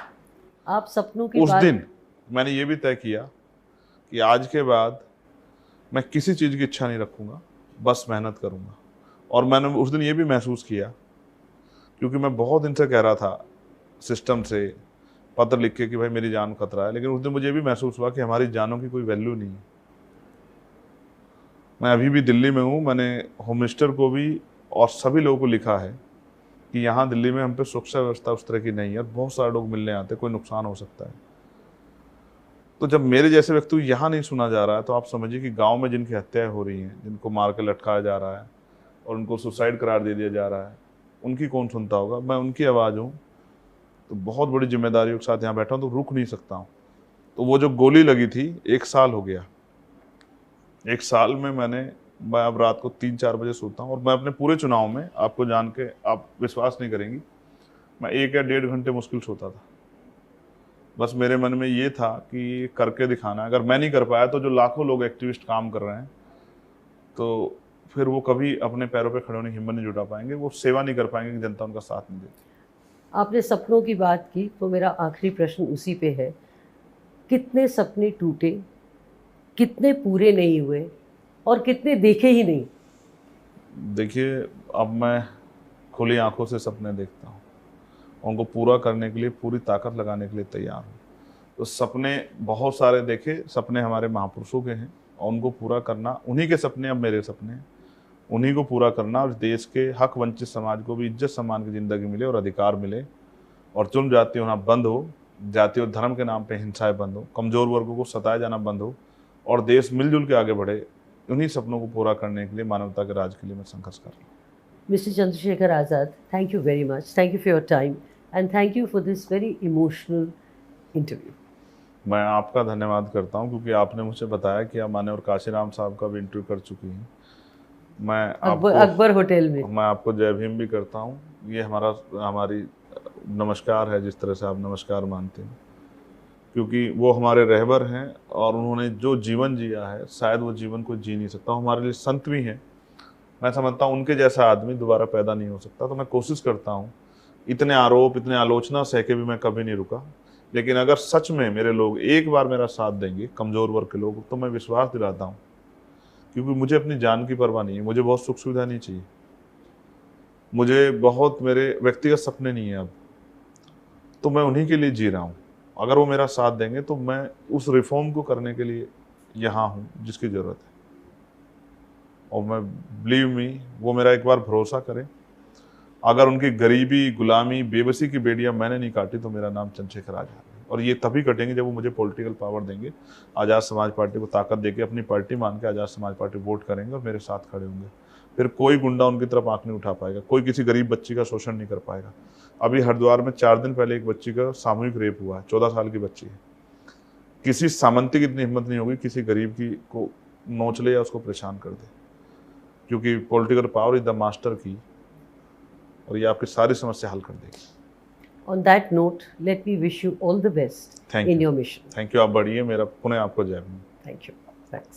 आप सपनों की उस दिन मैंने ये भी तय किया कि आज के बाद मैं किसी चीज़ की इच्छा नहीं रखूँगा, बस मेहनत करूँगा। और मैंने उस दिन ये भी महसूस किया, क्योंकि मैं बहुत दिन से कह रहा था सिस्टम से पत्र लिख के कि भाई मेरी जान खतरा है, लेकिन उस दिन मुझे ये भी महसूस हुआ कि हमारी जानों की कोई वैल्यू नहीं है। मैं अभी भी दिल्ली में हूँ, मैंने होम मिनिस्टर को भी और सभी लोगों को लिखा है कि यहाँ दिल्ली में हम पे सुरक्षा व्यवस्था उस तरह की नहीं है और बहुत सारे लोग मिलने आते हैं, कोई नुकसान हो सकता है। तो जब मेरे जैसे व्यक्ति को यहाँ नहीं सुना जा रहा है, तो आप समझिए कि गांव में जिनकी हत्याएं हो रही हैं, जिनको मार के लटकाया जा रहा है और उनको सुसाइड करार दे दिया जा रहा है, उनकी कौन सुनता होगा। मैं उनकी आवाज़ हूँ, तो बहुत बड़ी जिम्मेदारियों के साथ यहाँ बैठा हूँ, तो रुक नहीं सकता हूँ। तो वो जो गोली लगी थी, 1 साल हो गया। 1 साल में मैं अब रात को 3-4 बजे सोता हूँ, और मैं अपने पूरे चुनाव में, आपको जान के आप विश्वास नहीं करेंगी, मैं 1 या 1.5 घंटे मुश्किल सोता था। बस मेरे मन में ये था कि करके दिखाना है। अगर मैं नहीं कर पाया तो जो लाखों लोग एक्टिविस्ट काम कर रहे हैं, तो फिर वो कभी अपने पैरों पे खड़े होने की हिम्मत नहीं जुटा पाएंगे, वो सेवा नहीं कर पाएंगे कि जनता उनका साथ नहीं देती। आपने सपनों की बात की, तो मेरा आखिरी प्रश्न उसी पे है, कितने सपने टूटे, कितने पूरे नहीं हुए और कितने देखे ही नहीं? देखिए, अब मैं खुली आंखों से सपने देखता हूँ, उनको पूरा करने के लिए पूरी ताकत लगाने के लिए तैयार हूँ। तो सपने बहुत सारे देखे, सपने हमारे महापुरुषों के हैं, और उनको पूरा करना, उन्हीं के सपने अब मेरे सपने हैं, उन्हीं को पूरा करना, और देश के हक वंचित समाज को भी इज्जत सम्मान की ज़िंदगी मिले और अधिकार मिले, और जुल्म जाति होना बंद हो, जाति और धर्म के नाम पे हिंसाएं बंद हो, कमज़ोर वर्गों को सताया जाना बंद हो, और देश मिलजुल के आगे बढ़े। उन्हीं सपनों को पूरा करने के लिए, मानवता के राज के लिए मैं संघर्ष कर रहा हूँ। Mr. Chandrasekhar Azad, thank you very much. Thank you for your time and thank you for this very emotional interview. मैं आपका धन्यवाद करता हूं, क्योंकि आपने मुझे बताया कि आप माननीय काशीराम साहब का भी इंटरव्यू कर चुकी हैं। मैं अकबर होटल में मैं आपको जय भीम भी करता हूं। ये हमारी नमस्कार है, जिस तरह से आप नमस्कार मानते हैं, क्योंकि वो हमारे रहबर हैं और उन्होंने जो जीवन जिया है, शायद वो जीवन को जी नहीं सकता। हमारे लिए संत भी हैं। मैं समझता हूँ उनके जैसा आदमी दोबारा पैदा नहीं हो सकता। तो मैं कोशिश करता हूँ, इतने आरोप, इतने आलोचना सह के भी मैं कभी नहीं रुका। लेकिन अगर सच में मेरे लोग एक बार मेरा साथ देंगे, कमज़ोर वर्ग के लोग, तो मैं विश्वास दिलाता हूँ, क्योंकि मुझे अपनी जान की परवाह नहीं है, मुझे बहुत सुख सुविधा नहीं चाहिए, मुझे बहुत मेरे व्यक्तिगत सपने नहीं है अब, तो मैं उन्हीं के लिए जी रहा हूँ। अगर वो मेरा साथ देंगे तो मैं उस रिफॉर्म को करने के लिए यहाँ हूँ जिसकी ज़रूरत है। और मैं बिलीव मी, वो मेरा एक बार भरोसा करें, अगर उनकी गरीबी, गुलामी, बेबसी की बेड़ियाँ मैंने नहीं काटी तो मेरा नाम चंद्रशेखर आज़ाद है। और ये तभी कटेंगे जब वो मुझे पॉलिटिकल पावर देंगे, आज़ाद समाज पार्टी को ताकत देके अपनी पार्टी मान के आज़ाद समाज पार्टी वोट करेंगे और मेरे साथ खड़े होंगे। फिर कोई गुंडा उनकी तरफ आंख नहीं उठा पाएगा, कोई किसी गरीब बच्ची का शोषण नहीं कर पाएगा। अभी हरिद्वार में 4 दिन पहले एक बच्ची का सामूहिक रेप हुआ है, 14 साल की बच्ची है। किसी सामंती की इतनी हिम्मत नहीं होगी किसी गरीब की को नोच ले या उसको परेशान कर दे, क्योंकि political power is the master की, और ये आपकी सारी समस्या हल कर देगी। On that note, let me wish you all the best in your mission. Thank you. आप बढ़िए। मेरा पुनः आपको जय भीम। Thank you. Thanks.